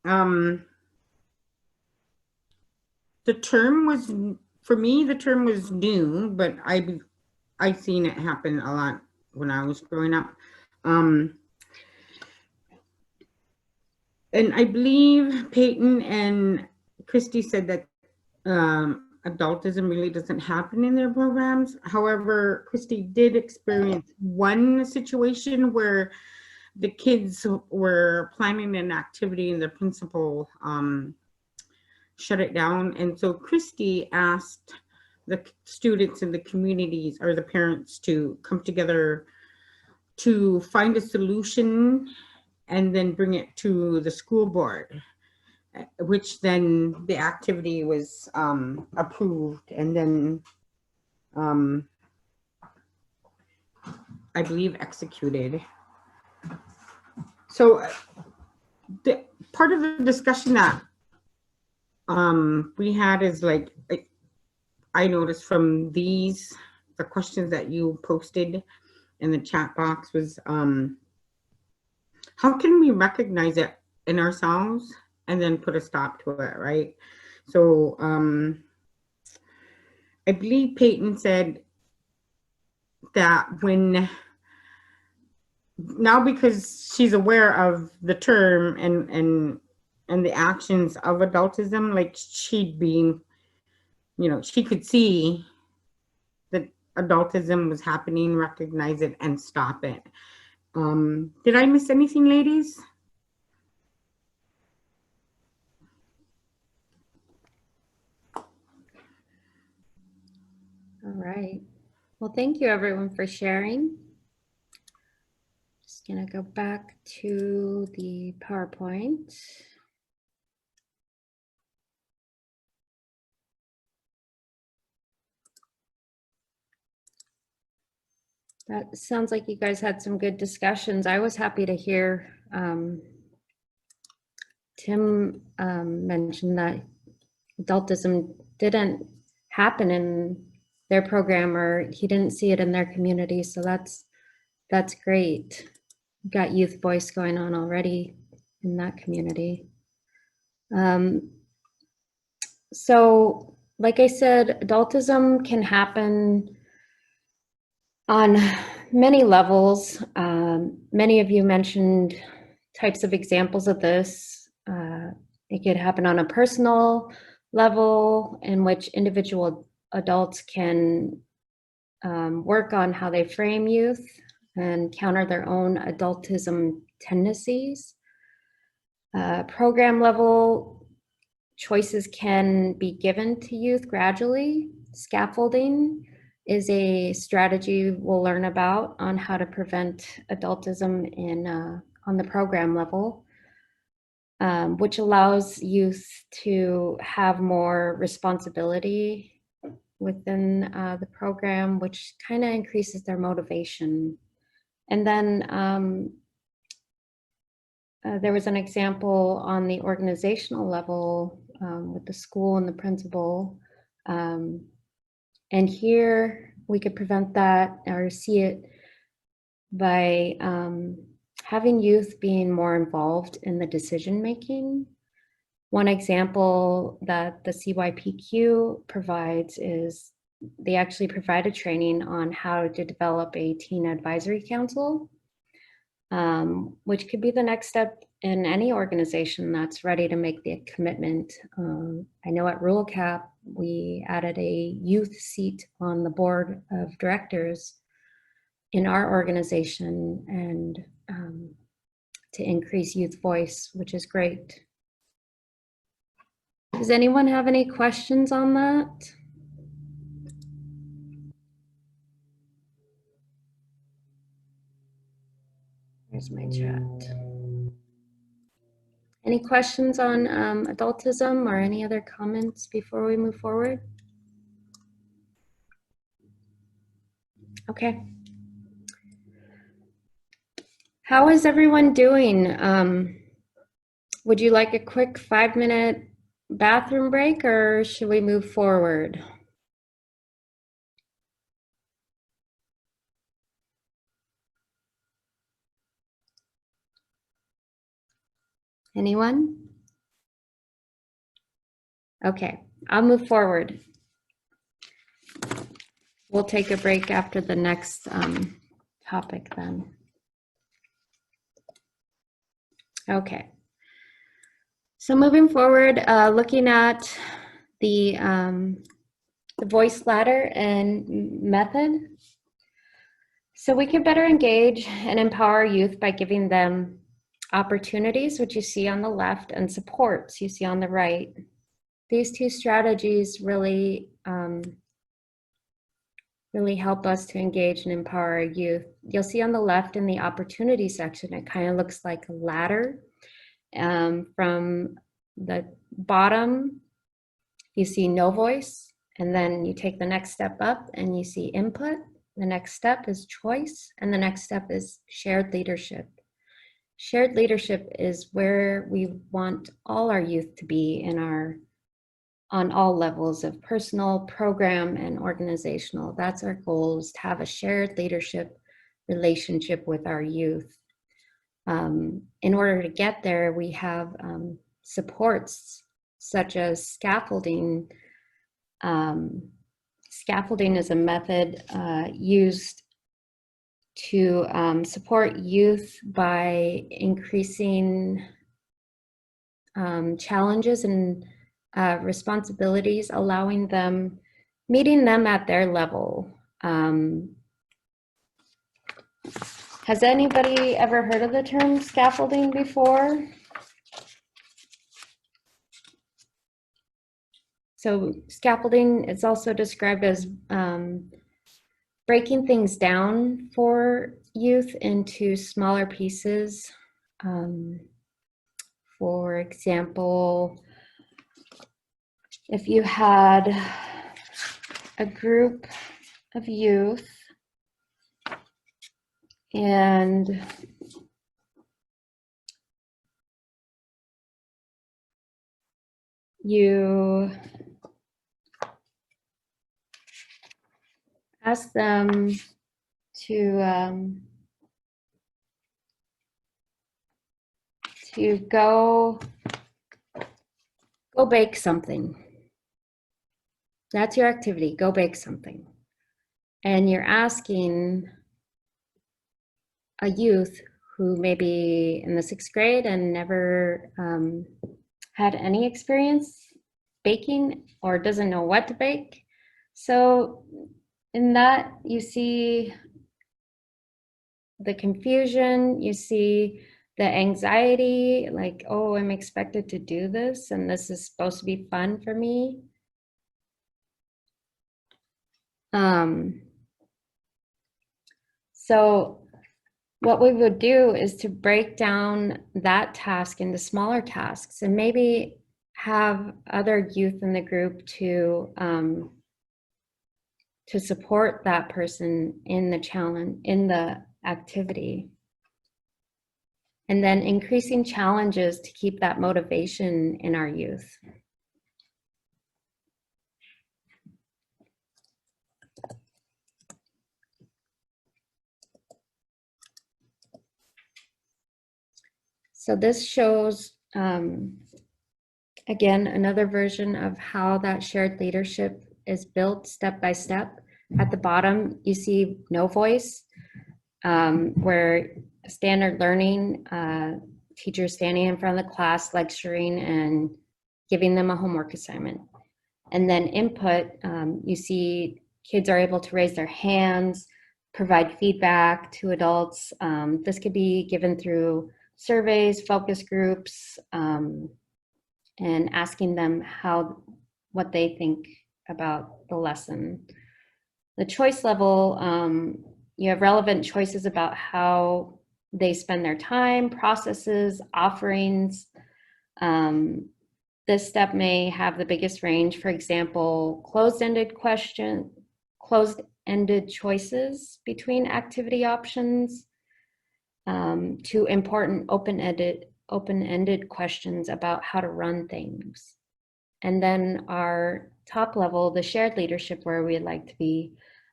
the term was, for me, the term was new, but I've seen it happen a lot when I was growing up. And I believe Peyton and Christy said that adultism really doesn't happen in their programs. However, Christy did experience one situation where the kids were planning an activity and the principal shut it down. And so Christy asked the students in the communities or the parents to come together to find a solution and then bring it to the school board, which then the activity was approved and then I believe executed. So the part of the discussion that we had is like I noticed from the questions that you posted in the chat box was, how can we recognize it in ourselves and then put a stop to it, right? So I believe Peyton said that now because she's aware of the term and the actions of adultism, like she'd be, she could see that adultism was happening, recognize it, and stop it. Did I miss anything, ladies? All right. Well, thank you everyone for sharing. Just gonna go back to the PowerPoint. That sounds like you guys had some good discussions. I was happy to hear Tim mention that adultism didn't happen in their program, or he didn't see it in their community. So that's great. We've got youth voice going on already in that community. So like I said, adultism can happen on many levels. Many of you mentioned types of examples of this. It could happen on a personal level in which individual adults can work on how they frame youth and counter their own adultism tendencies. Program level choices can be given to youth gradually. Scaffolding is a strategy we'll learn about on how to prevent adultism on the program level, which allows youth to have more responsibility within the program, which kind of increases their motivation. And then there was an example on the organizational level with the school and the principal. And here we could prevent that or see it by having youth being more involved in the decision making. One example that the CYPQ provides is they actually provide a training on how to develop a teen advisory council, which could be the next step in any organization that's ready to make the commitment. I know at Rural Cap, we added a youth seat on the board of directors in our organization and to increase youth voice, which is great. Does anyone have any questions on that? Here's my chat. Any questions on adultism or any other comments before we move forward? Okay. How is everyone doing? Would you like a quick 5-minute bathroom break or should we move forward? Anyone? Okay, I'll move forward. We'll take a break after the next topic then. Okay. So moving forward, looking at the voice ladder and method. So we can better engage and empower youth by giving them opportunities, which you see on the left, and supports you see on the right. These two strategies really help us to engage and empower our youth. You'll see on the left in the opportunity section, it kind of looks like a ladder. From the bottom, you see no voice, and then you take the next step up and you see input. The next step is choice, and the next step is shared leadership. Shared leadership is where we want all our youth to be on all levels of personal, program, and organizational. That's our goal, is to have a shared leadership relationship with our youth. In order to get there, we have supports such as scaffolding. Scaffolding is a method used to support youth by increasing challenges and responsibilities, allowing them, meeting them at their level. Has anybody ever heard of the term scaffolding before? So scaffolding is also described as breaking things down for youth into smaller pieces. For example, if you had a group of youth and you ask them to go bake something. That's your activity, go bake something. And you're asking a youth who may be in the 6th grade and never had any experience baking or doesn't know what to bake. So in that, you see the confusion, you see the anxiety, like, oh, I'm expected to do this and this is supposed to be fun for me. So what we would do is to break down that task into smaller tasks and maybe have other youth in the group to support that person in the challenge, in the activity. And then increasing challenges to keep that motivation in our youth. So this shows, again, another version of how that shared leadership is built step by step. At the bottom, you see no voice, where standard learning, teachers standing in front of the class, lecturing and giving them a homework assignment. And then input, you see kids are able to raise their hands, provide feedback to adults. This could be given through surveys, focus groups, and asking them what they think about the lesson. The choice level, you have relevant choices about how they spend their time, processes, offerings. This step may have the biggest range. For example, closed-ended choices between activity options, to important open-ended questions about how to run things. And then our top level, the shared leadership, where we'd like to be,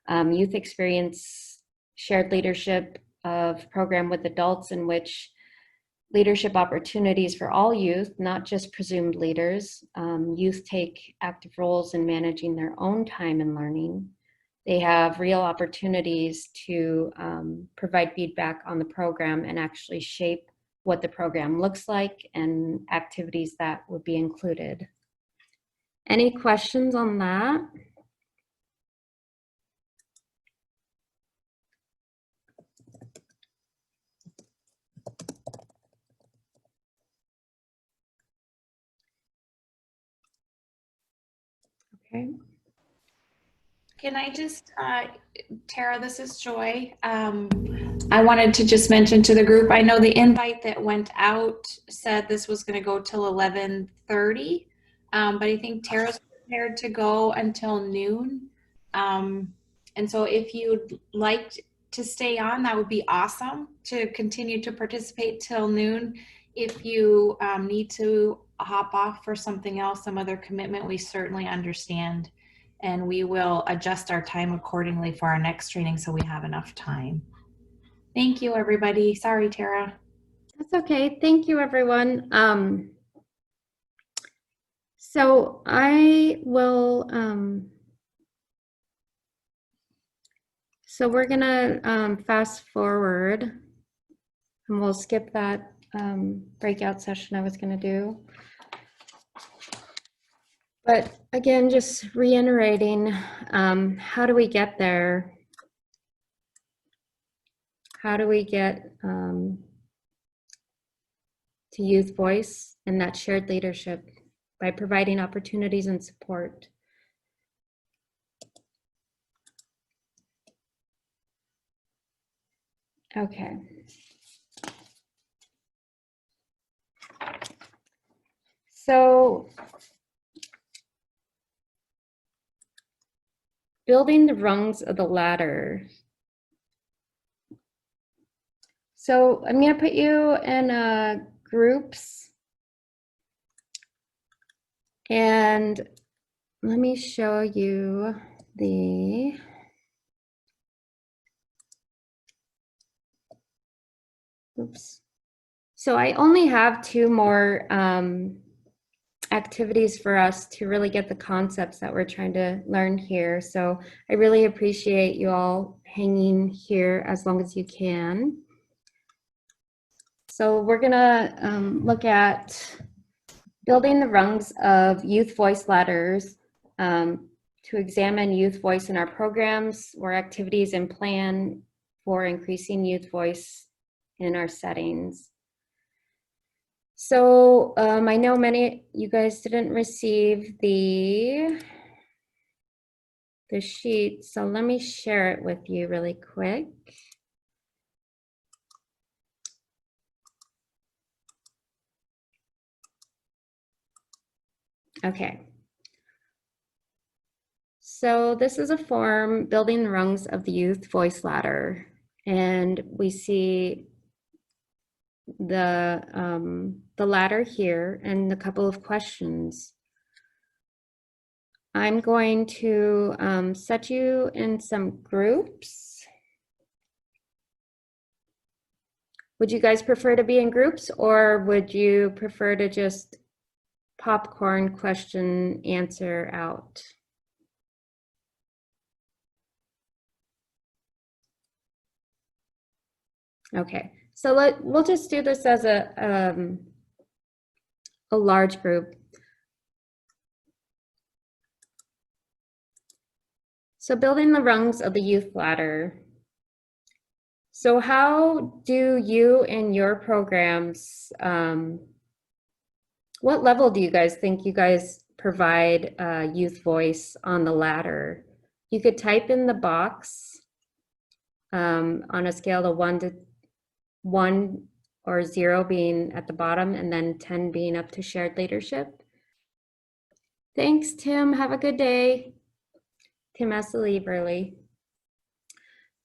youth experience shared leadership of program with adults, in which leadership opportunities for all youth, not just presumed leaders. Youth take active roles in managing their own time and learning. They have real opportunities to provide feedback on the program and actually shape what the program looks like and activities that would be included. Any questions on that? Okay. Can I just, Tara, this is Joy. I wanted to just mention to the group, I know the invite that went out said this was going to go till 11:30, but I think Tara's prepared to go until noon. And so if you'd like to stay on, that would be awesome to continue to participate till noon. If you need to hop off for something else, some other commitment, we certainly understand. And we will adjust our time accordingly for our next training so we have enough time. Thank you, everybody. Sorry, Tara. That's okay. Thank you, everyone. So I will, so we're gonna fast forward and we'll skip that breakout session I was gonna do. But again, just reiterating, how do we get there? How do we get to youth voice and that shared leadership? By providing opportunities and support. Okay. So building the rungs of the ladder. So I'm going to put you in groups. And let me show you the oops. So I only have 2 more activities for us to really get the concepts that we're trying to learn here. So I really appreciate you all hanging here as long as you can. So we're gonna look at building the rungs of youth voice ladders to examine youth voice in our programs or activities and plan for increasing youth voice in our settings. So I know many of you guys didn't receive the sheet, so let me share it with you really quick. Okay. So this is a form, building the rungs of the youth voice ladder. And we see the ladder here and a couple of questions. I'm going to set you in some groups. Would you guys prefer to be in groups, or would you prefer to just popcorn question answer out? Okay, so we'll just do this as a large group. So building the rungs of the youth ladder. So how do you in your programs, what level do you guys think you guys provide youth voice on the ladder? You could type in the box on a scale of 1 or 0 being at the bottom and then 10 being up to shared leadership. Thanks, Tim. Have a good day. Tim has to leave early.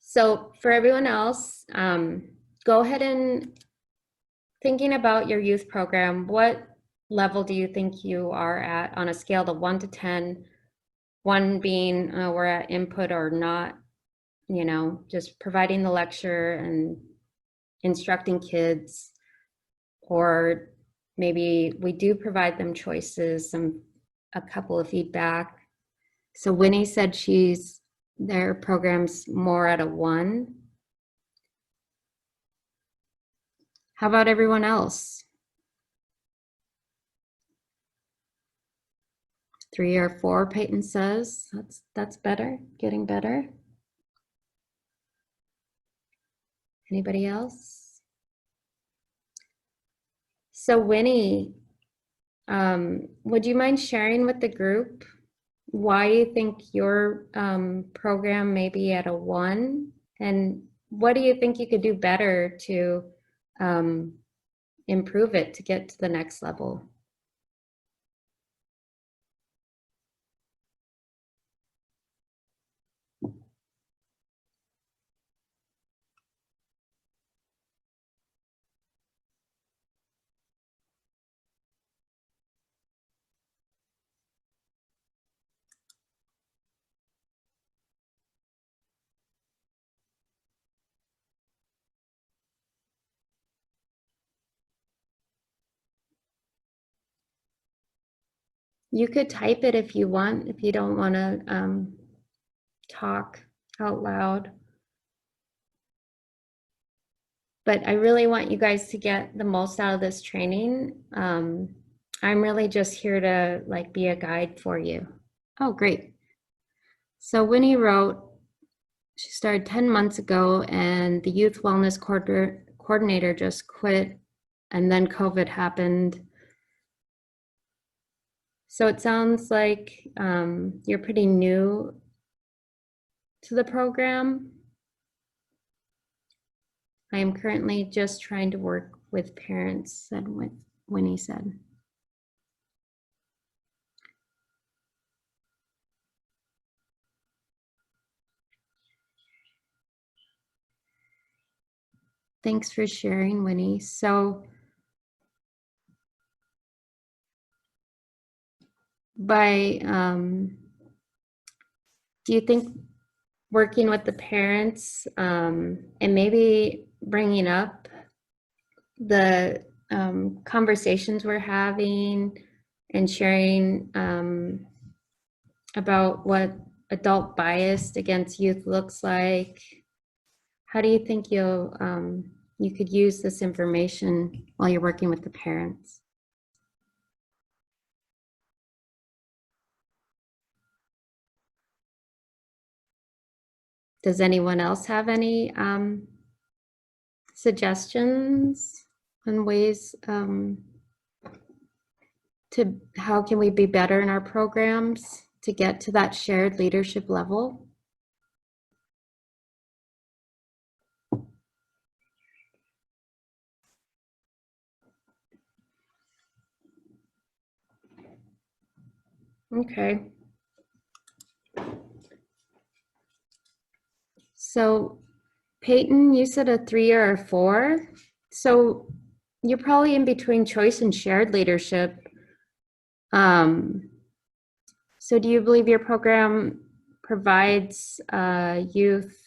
So for everyone else, go ahead and thinking about your youth program, what level do you think you are at on a scale of 1 to 10? 1 being we're at input or not, you know, just providing the lecture and instructing kids, or maybe we do provide them choices, a couple of feedback. So Winnie said their program's more at a 1. How about everyone else? 3 or 4, Peyton says. That's better, getting better. Anybody else? So Winnie, would you mind sharing with the group why you think your program may be at a 1? And what do you think you could do better to improve it to get to the next level? You could type it if you want, if you don't want to talk out loud. But I really want you guys to get the most out of this training. I'm really just here to like be a guide for you. Oh, great. So Winnie wrote, she started 10 months ago and the youth wellness coordinator just quit and then COVID happened. So it sounds like you're pretty new to the program. I am currently just trying to work with parents, said Winnie said. Thanks for sharing, Winnie. So do you think working with the parents and maybe bringing up the conversations we're having and sharing about what adult bias against youth looks like, how do you think you could use this information while you're working with the parents? Does anyone else have any suggestions on ways to how can we be better in our programs to get to that shared leadership level? Okay. So Peyton, you said a 3 or a 4. So you're probably in between choice and shared leadership. So do you believe your program provides youth,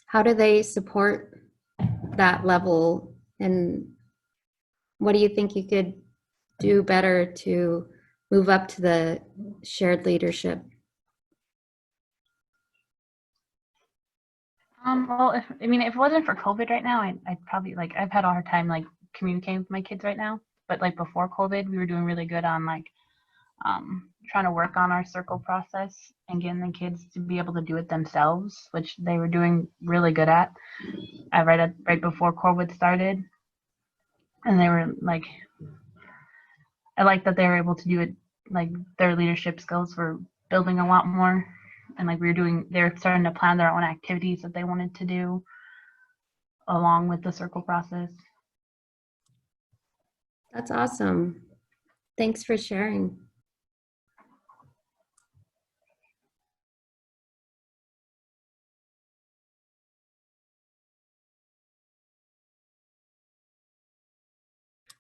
how do they support that level? And what do you think you could do better to move up to the shared leadership? Well, if it wasn't for COVID right now, I'd probably I've had a hard time communicating with my kids right now. But before COVID, we were doing really good on trying to work on our circle process and getting the kids to be able to do it themselves, which they were doing really good at. Right before COVID started, and they were I like that they were able to do it. Their leadership skills were building a lot more, and they're starting to plan their own activities that they wanted to do along with the circle process. That's awesome. Thanks for sharing.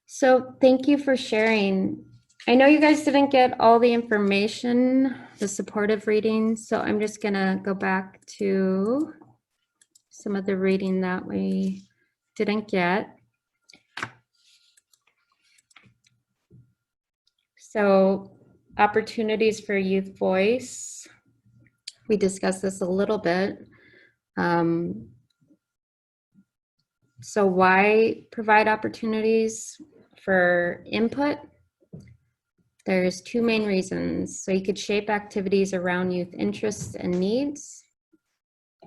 So thank you for sharing. I know you guys didn't get all the information, the supportive reading, so I'm just gonna go back to some of the reading that we didn't get. So opportunities for youth voice. We discussed this a little bit. So why provide opportunities for input? There's 2 main reasons. So you could shape activities around youth interests and needs,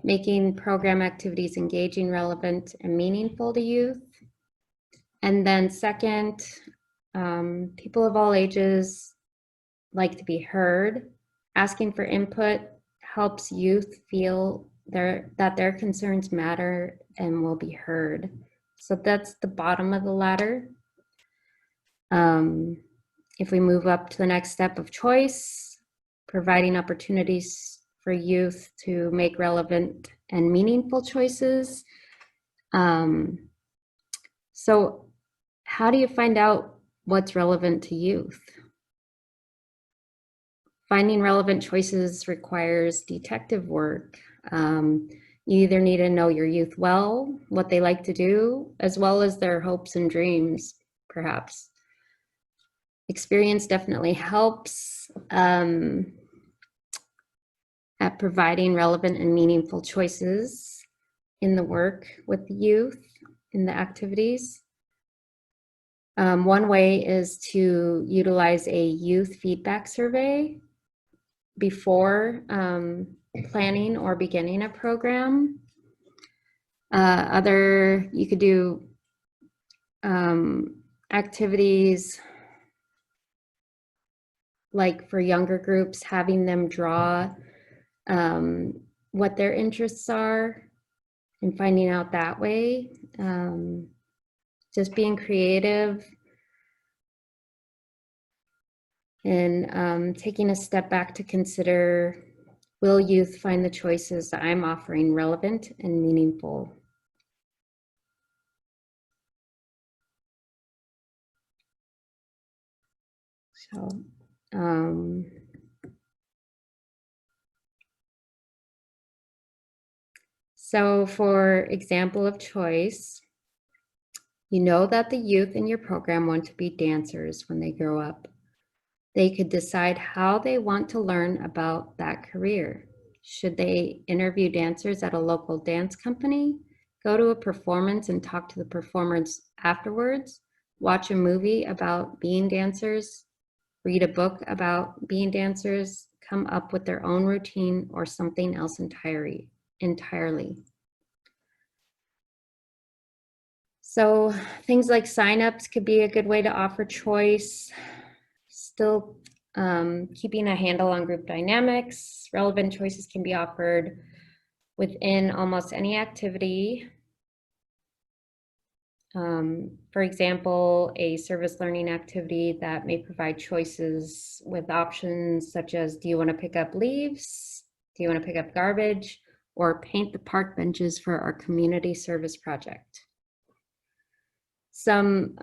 making program activities engaging, relevant, and meaningful to youth. And then second, people of all ages like to be heard. Asking for input helps youth feel that their concerns matter and will be heard. So that's the bottom of the ladder. If we move up to the next step of choice, providing opportunities for youth to make relevant and meaningful choices. So how do you find out what's relevant to youth? Finding relevant choices requires detective work. You either need to know your youth well, what they like to do, as well as their hopes and dreams, perhaps. Experience definitely helps at providing relevant and meaningful choices in the work with the youth, in the activities. One way is to utilize a youth feedback survey before planning or beginning a program. You could do activities like for younger groups, having them draw what their interests are and finding out that way. Just being creative and taking a step back to consider, will youth find the choices that I'm offering relevant and meaningful? So for example of choice, you know that the youth in your program want to be dancers when they grow up. They could decide how they want to learn about that career. Should they interview dancers at a local dance company, go to a performance and talk to the performers afterwards, watch a movie about being dancers, read a book about being dancers, come up with their own routine or something else entirely. So things like signups could be a good way to offer choice. Still keeping a handle on group dynamics. Relevant choices can be offered within almost any activity. For example, a service learning activity that may provide choices with options such as, do you want to pick up leaves? Do you want to pick up garbage? Or paint the park benches for our community service project. Some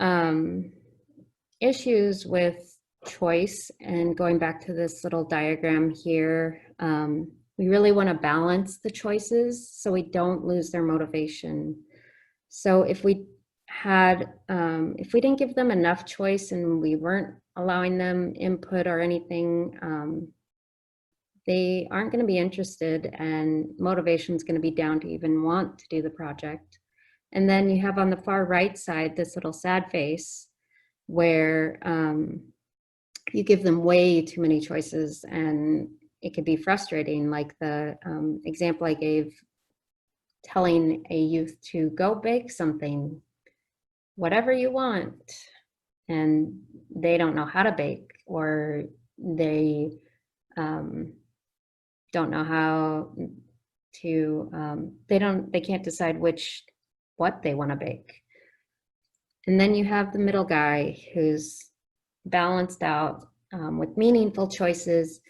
issues with choice, and going back to this little diagram here, we really want to balance the choices so we don't lose their motivation. So if we didn't give them enough choice and we weren't allowing them input or anything, they aren't going to be interested, and motivation is going to be down to even want to do the project. And then you have on the far right side this little sad face where you give them way too many choices and it could be frustrating, like the example I gave, telling a youth to go bake something, whatever you want, and they don't know how to bake, or they don't know how to, they can't decide what they want to bake. And then you have the middle guy who's balanced out with meaningful choices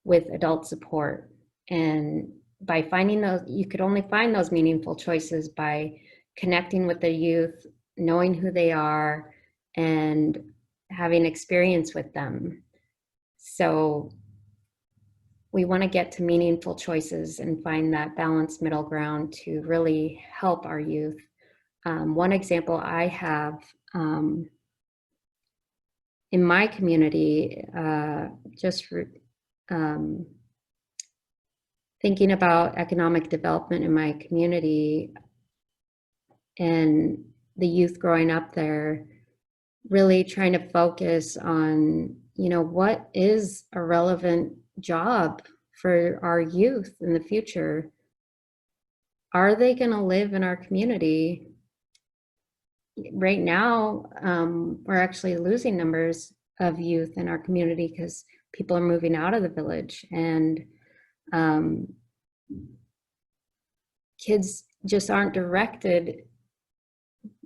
with adult support. And by finding those, you could only find those meaningful choices by connecting with the youth, knowing who they are, and having experience with them. So we want to get to meaningful choices and find that balanced middle ground to really help our youth. One example I have in my community, thinking about economic development in my community and the youth growing up there, really trying to focus on, what is a relevant job for our youth in the future? Are they going to live in our community? Right now, we're actually losing numbers of youth in our community because people are moving out of the village, and kids just aren't directed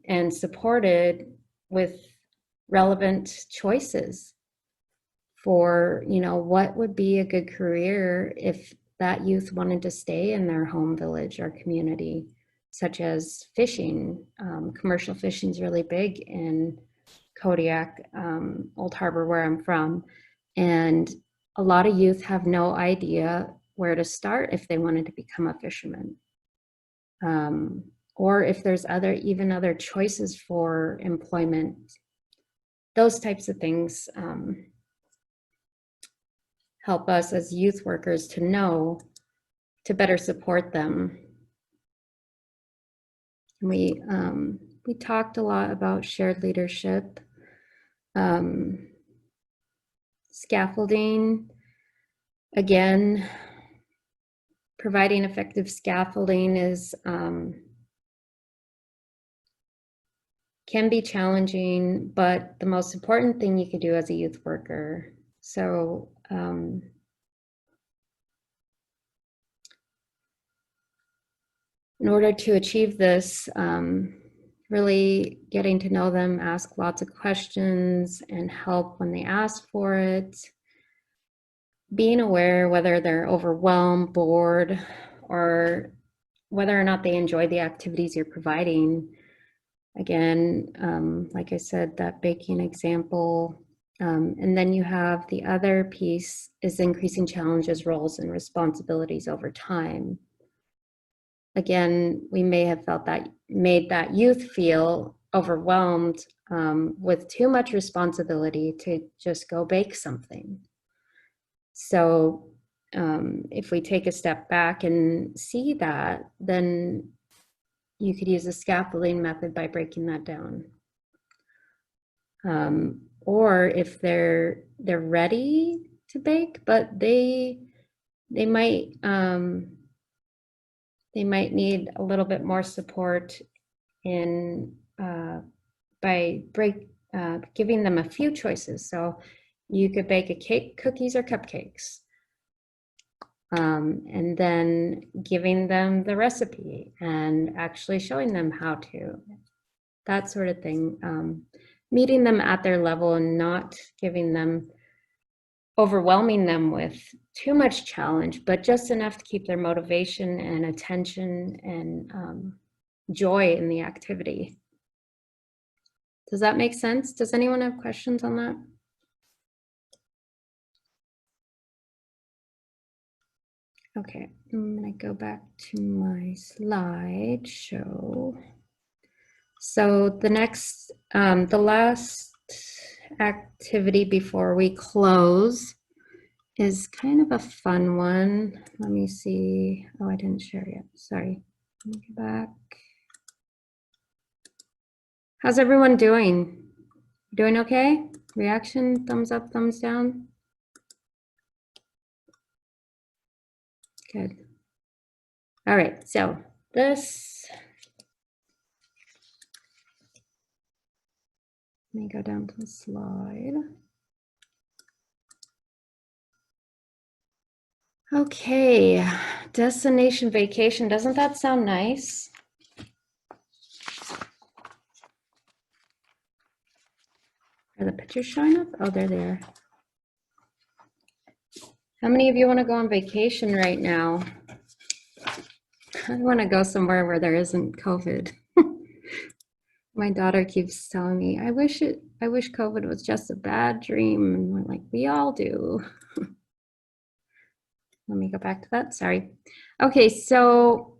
and supported with relevant choices for, what would be a good career if that youth wanted to stay in their home village or community, such as fishing. Commercial fishing is really big in Kodiak, Old Harbor, where I'm from. And a lot of youth have no idea where to start if they wanted to become a fisherman. Or if there's other choices for employment. those types of things help us as youth workers to know to better support them. We talked a lot about shared leadership, scaffolding. Again, providing effective scaffolding is can be challenging, but the most important thing you can do as a youth worker. So in order to achieve this, really getting to know them, ask lots of questions and help when they ask for it. Being aware whether they're overwhelmed, bored, or whether or not they enjoy the activities you're providing. Again, like I said, that baking example. And then you have the other piece is increasing challenges, roles, and responsibilities over time. Again, we may have felt that made that youth feel overwhelmed with too much responsibility to just go bake something. So if we take a step back and see that, then you could use a scaffolding method by breaking that down. Or if they're ready to bake, but they might need a little bit more support in by giving them a few choices. So you could bake a cake, cookies, or cupcakes. And then giving them the recipe and actually showing them how to, that sort of thing. Meeting them at their level and not overwhelming them with too much challenge, but just enough to keep their motivation and attention and joy in the activity. Does that make sense? Does anyone have questions on that? Okay, I'm gonna go back to my slideshow. So the next, the last activity before we close is kind of a fun one. Let me see. Oh, I didn't share yet. Sorry. Let me go back. How's everyone doing? Doing okay? Reaction, thumbs up, thumbs down? Good. All right, so this, let me go down to the slide. Okay, destination vacation. Doesn't that sound nice? Are the pictures showing up? Oh, they're there. How many of you want to go on vacation right now? I want to go somewhere where there isn't COVID. My daughter keeps telling me, I wish COVID was just a bad dream. And we're like, we all do. Let me go back to that, sorry. Okay, so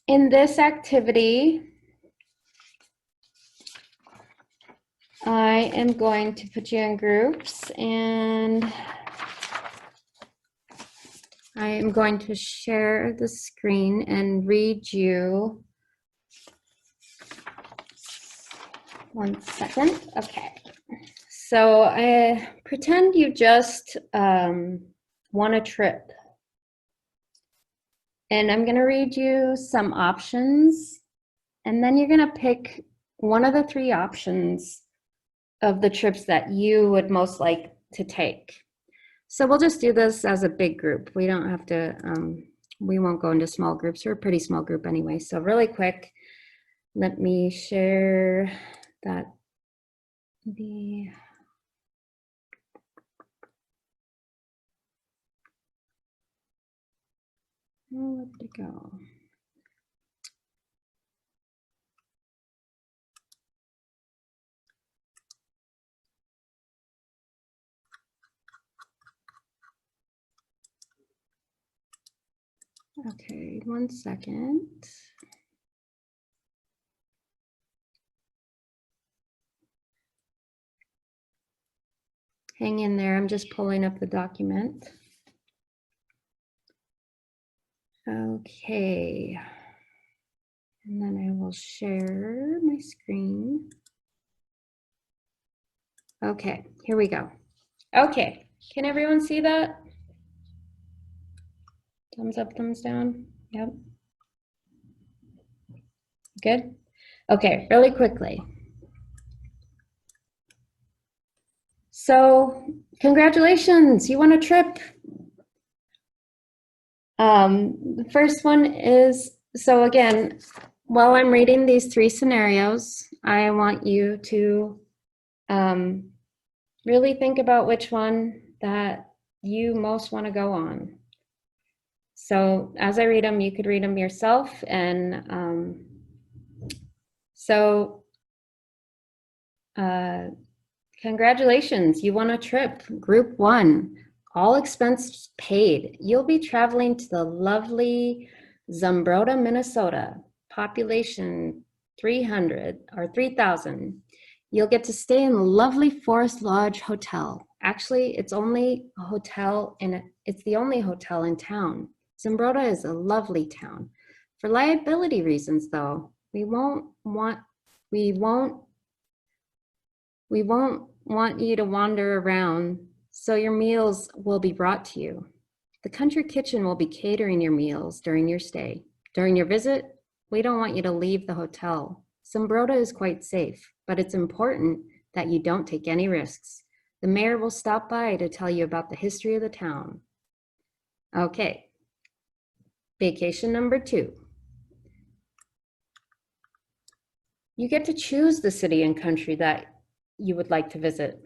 in this activity, I am going to put you in groups and I am going to share the screen and read you. One second. Okay. So I pretend you just won a trip. And I'm going to read you some options. And then you're going to pick one of the three options of the trips that you would most like to take. So we'll just do this as a big group. We don't have to, we won't go into small groups. We're a pretty small group anyway. So really quick, let me share that. Where did it go? Okay, 1 second. Hang in there. I'm just pulling up the document. Okay. And then I will share my screen. Okay, here we go. Okay, can everyone see that? Thumbs up, thumbs down. Yep. Good. Okay, really quickly. So, congratulations, you won a trip. The first one is, so again, while I'm reading these 3 scenarios, I want you to really think about which one that you most want to go on. So as I read them, you could read them yourself. And congratulations, you won a trip. Group 1, all expenses paid. You'll be traveling to the lovely Zumbrota, Minnesota. Population 300 or 3,000. You'll get to stay in the lovely Forest Lodge Hotel. Actually, it's only a hotel it's the only hotel in town. Zumbrota is a lovely town. For liability reasons, though, we won't want you to wander around, so your meals will be brought to you. The country kitchen will be catering your meals during your stay. During your visit, we don't want you to leave the hotel. Zumbrota is quite safe, but it's important that you don't take any risks. The mayor will stop by to tell you about the history of the town. Okay. Vacation number 2. You get to choose the city and country that you would like to visit.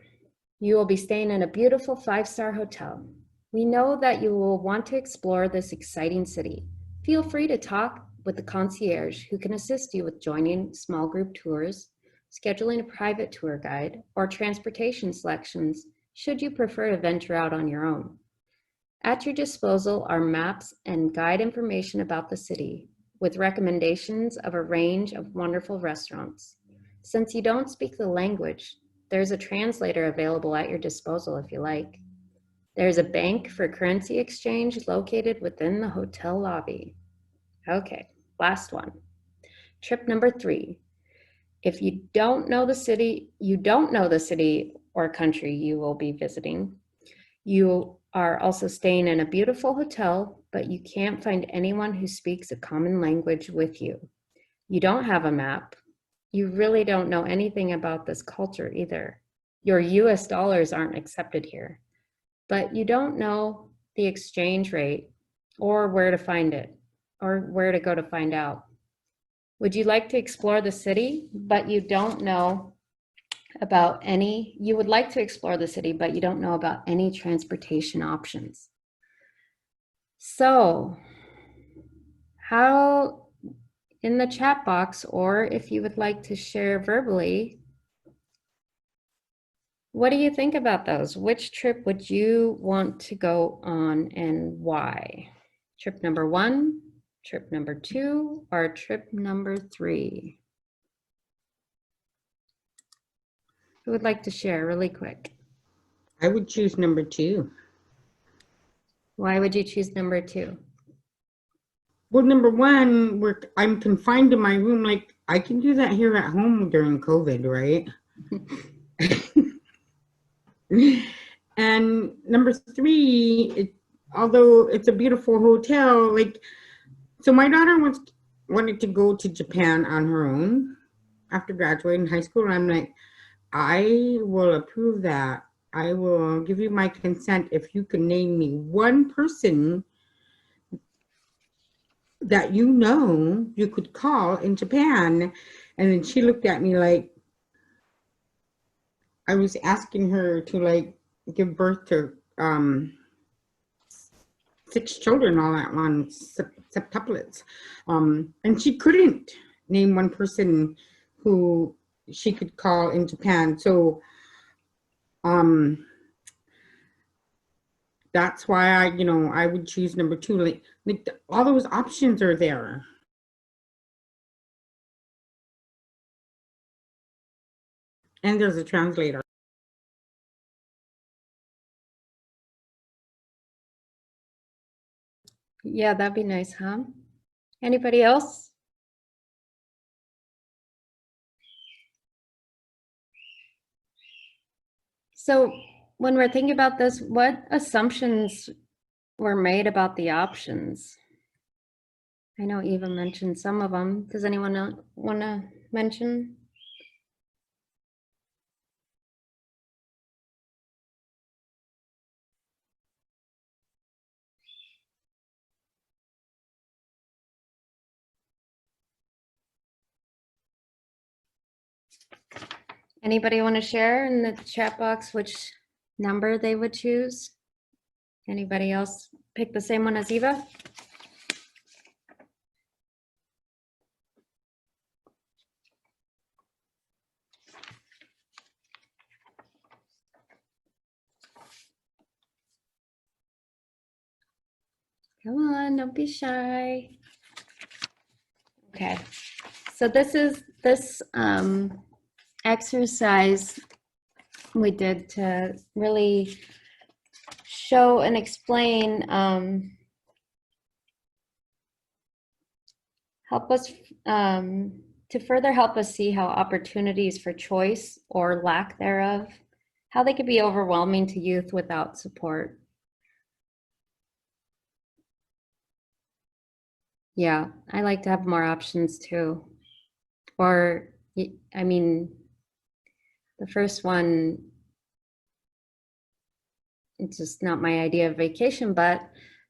You will be staying in a beautiful 5-star hotel. We know that you will want to explore this exciting city. Feel free to talk with the concierge who can assist you with joining small group tours, scheduling a private tour guide, or transportation selections should you prefer to venture out on your own. At your disposal are maps and guide information about the city, with recommendations of a range of wonderful restaurants. Since you don't speak the language, there's a translator available at your disposal if you like. There's a bank for currency exchange located within the hotel lobby. Okay, last one. Trip number 3. If you don't know the city or country you will be visiting, you are also staying in a beautiful hotel, but you can't find anyone who speaks a common language with you. You don't have a map. You really don't know anything about this culture either. Your US dollars aren't accepted here, but you don't know the exchange rate or where to find it or where to go to find out. Would you like to explore the city, but you don't know about you would like to explore the city, but you don't know about any transportation options? So how, in the chat box, or if you would like to share verbally, what do you think about those? Which trip would you want to go on and why? Trip number 1, trip number 2, or trip number 3? Who would like to share really quick? I would choose number 2. Why would you choose number 2? Well, number 1, I'm confined to my room. Like, I can do that here at home during COVID, right? And number 3, although it's a beautiful hotel, like, so my daughter wanted to go to Japan on her own after graduating high school. And I'm like, I will approve that. I will give you my consent if you can name me one person that you could call in Japan. And then she looked at me like I was asking her to like give birth to 6 children all at once, septuplets. And she couldn't name one person who she could call in Japan. So that's why I would choose number 2. Like all those options are there. And there's a translator. Yeah, that'd be nice, huh? Anybody else? So when we're thinking about this, what assumptions were made about the options? I know Eva mentioned some of them. Does anyone want to mention? Anybody want to share in the chat box which number they would choose? Anybody else pick the same one as Eva? Come on, don't be shy. Okay, so this exercise we did to really show and explain, help us to further help us see how opportunities for choice or lack thereof, how they could be overwhelming to youth without support. Yeah, I like to have more options too. Or, I mean, the first one, it's just not my idea of vacation, but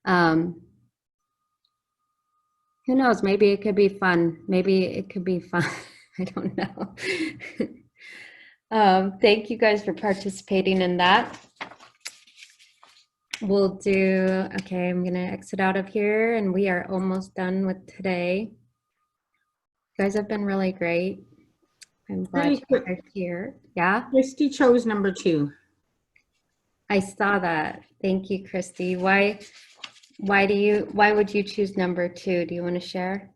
who knows, maybe it could be fun. Maybe it could be fun. I don't know. Thank you guys for participating in that. We'll do, okay, I'm gonna exit out of here and we are almost done with today. You guys have been really great. I'm glad Really you quick. are here. Yeah, Christy chose number 2. I saw that. Thank you, Christy. Why would you choose number 2? Do you want to share?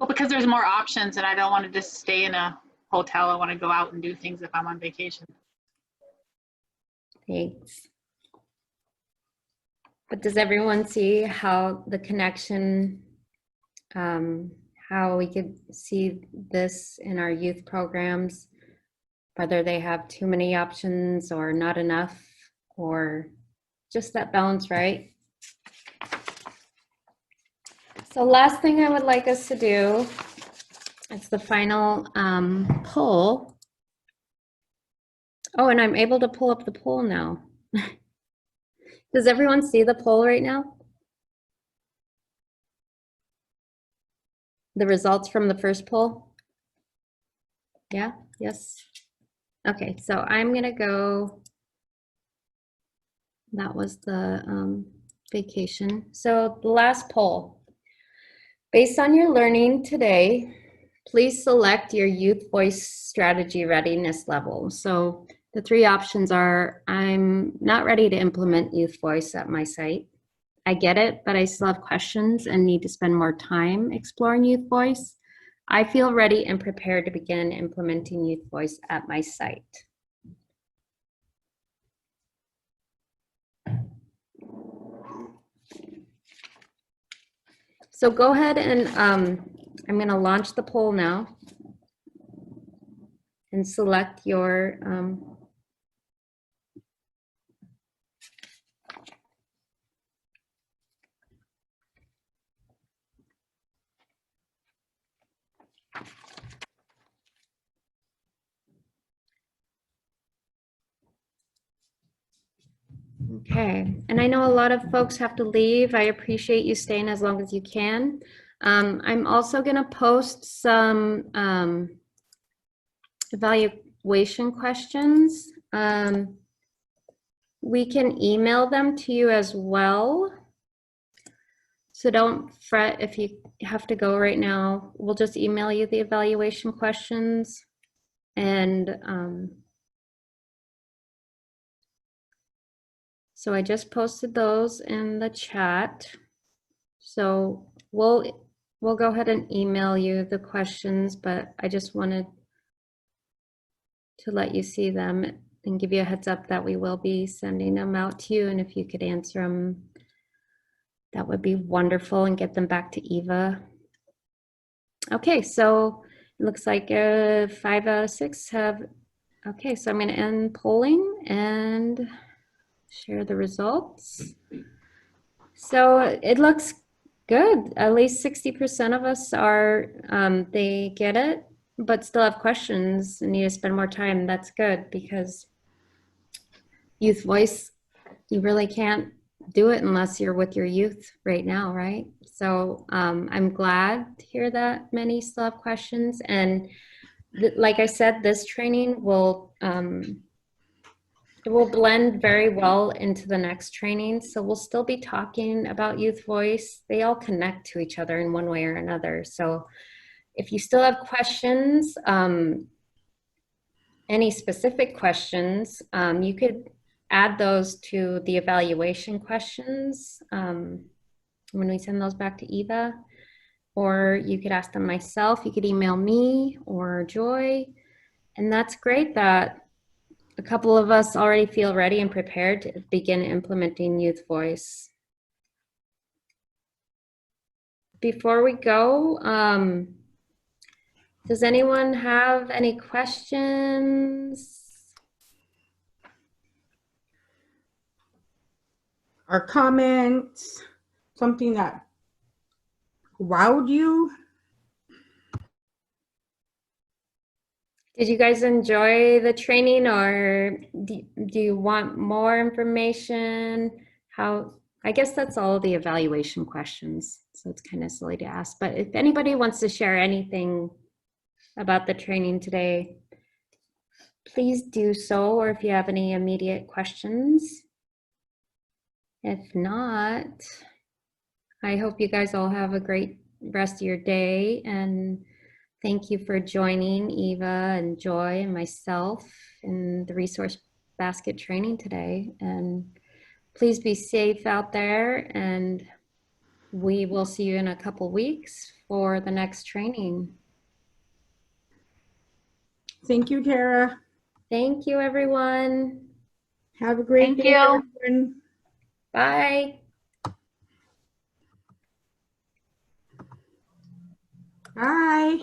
Well, because there's more options and I don't want to just stay in a hotel. I want to go out and do things if I'm on vacation. Thanks. But does everyone see how the connection, how we could see this in our youth programs, whether they have too many options or not enough, or just that balance, right? So last thing I would like us to do, it's the final poll. Oh, and I'm able to pull up the poll now. Does everyone see the poll right now? The results from the first poll? Yeah, yes. Okay, so I'm gonna go, that was the vacation. So the last poll. Based on your learning today, please select your youth voice strategy readiness level. So the 3 options are, I'm not ready to implement youth voice at my site. I get it, but I still have questions and need to spend more time exploring youth voice. I feel ready and prepared to begin implementing youth voice at my site. So go ahead and I'm going to launch the poll now and select your okay, and I know a lot of folks have to leave. I appreciate you staying as long as you can. I'm also going to post some evaluation questions. We can email them to you as well. So don't fret if you have to go right now. We'll just email you the evaluation questions. And so I just posted those in the chat. So we'll go ahead and email you the questions, but I just wanted to let you see them and give you a heads up that we will be sending them out to you. And if you could answer them, that would be wonderful, and get them back to Eva. Okay, so it looks like 5 out of 6 have. Okay, so I'm going to end polling and share the results. So it looks good. At least 60% of us are, they get it, but still have questions and need to spend more time. That's good, because youth voice, you really can't do it unless you're with your youth right now, right? So I'm glad to hear that many still have questions. And like I said, this training will it will blend very well into the next training. So we'll still be talking about youth voice. They all connect to each other in one way or another. So if you still have questions, any specific questions, you could add those to the evaluation questions when we send those back to Eva, or you could ask them myself. You could email me or Joy. And that's great that a couple of us already feel ready and prepared to begin implementing youth voice. Before we go, does anyone have any questions? Or comments, something that wowed you? Did you guys enjoy the training, or do you want more information? I guess that's all the evaluation questions, so it's kind of silly to ask. But if anybody wants to share anything about the training today, please do so, or if you have any immediate questions. If not, I hope you guys all have a great rest of your day, and thank you for joining Eva and Joy and myself in the resource basket training today. And please be safe out there, and we will see you in a couple weeks for the next training. Thank you, Tara. Thank you, everyone. Have a great Thank day, you. everyone. Bye. Bye.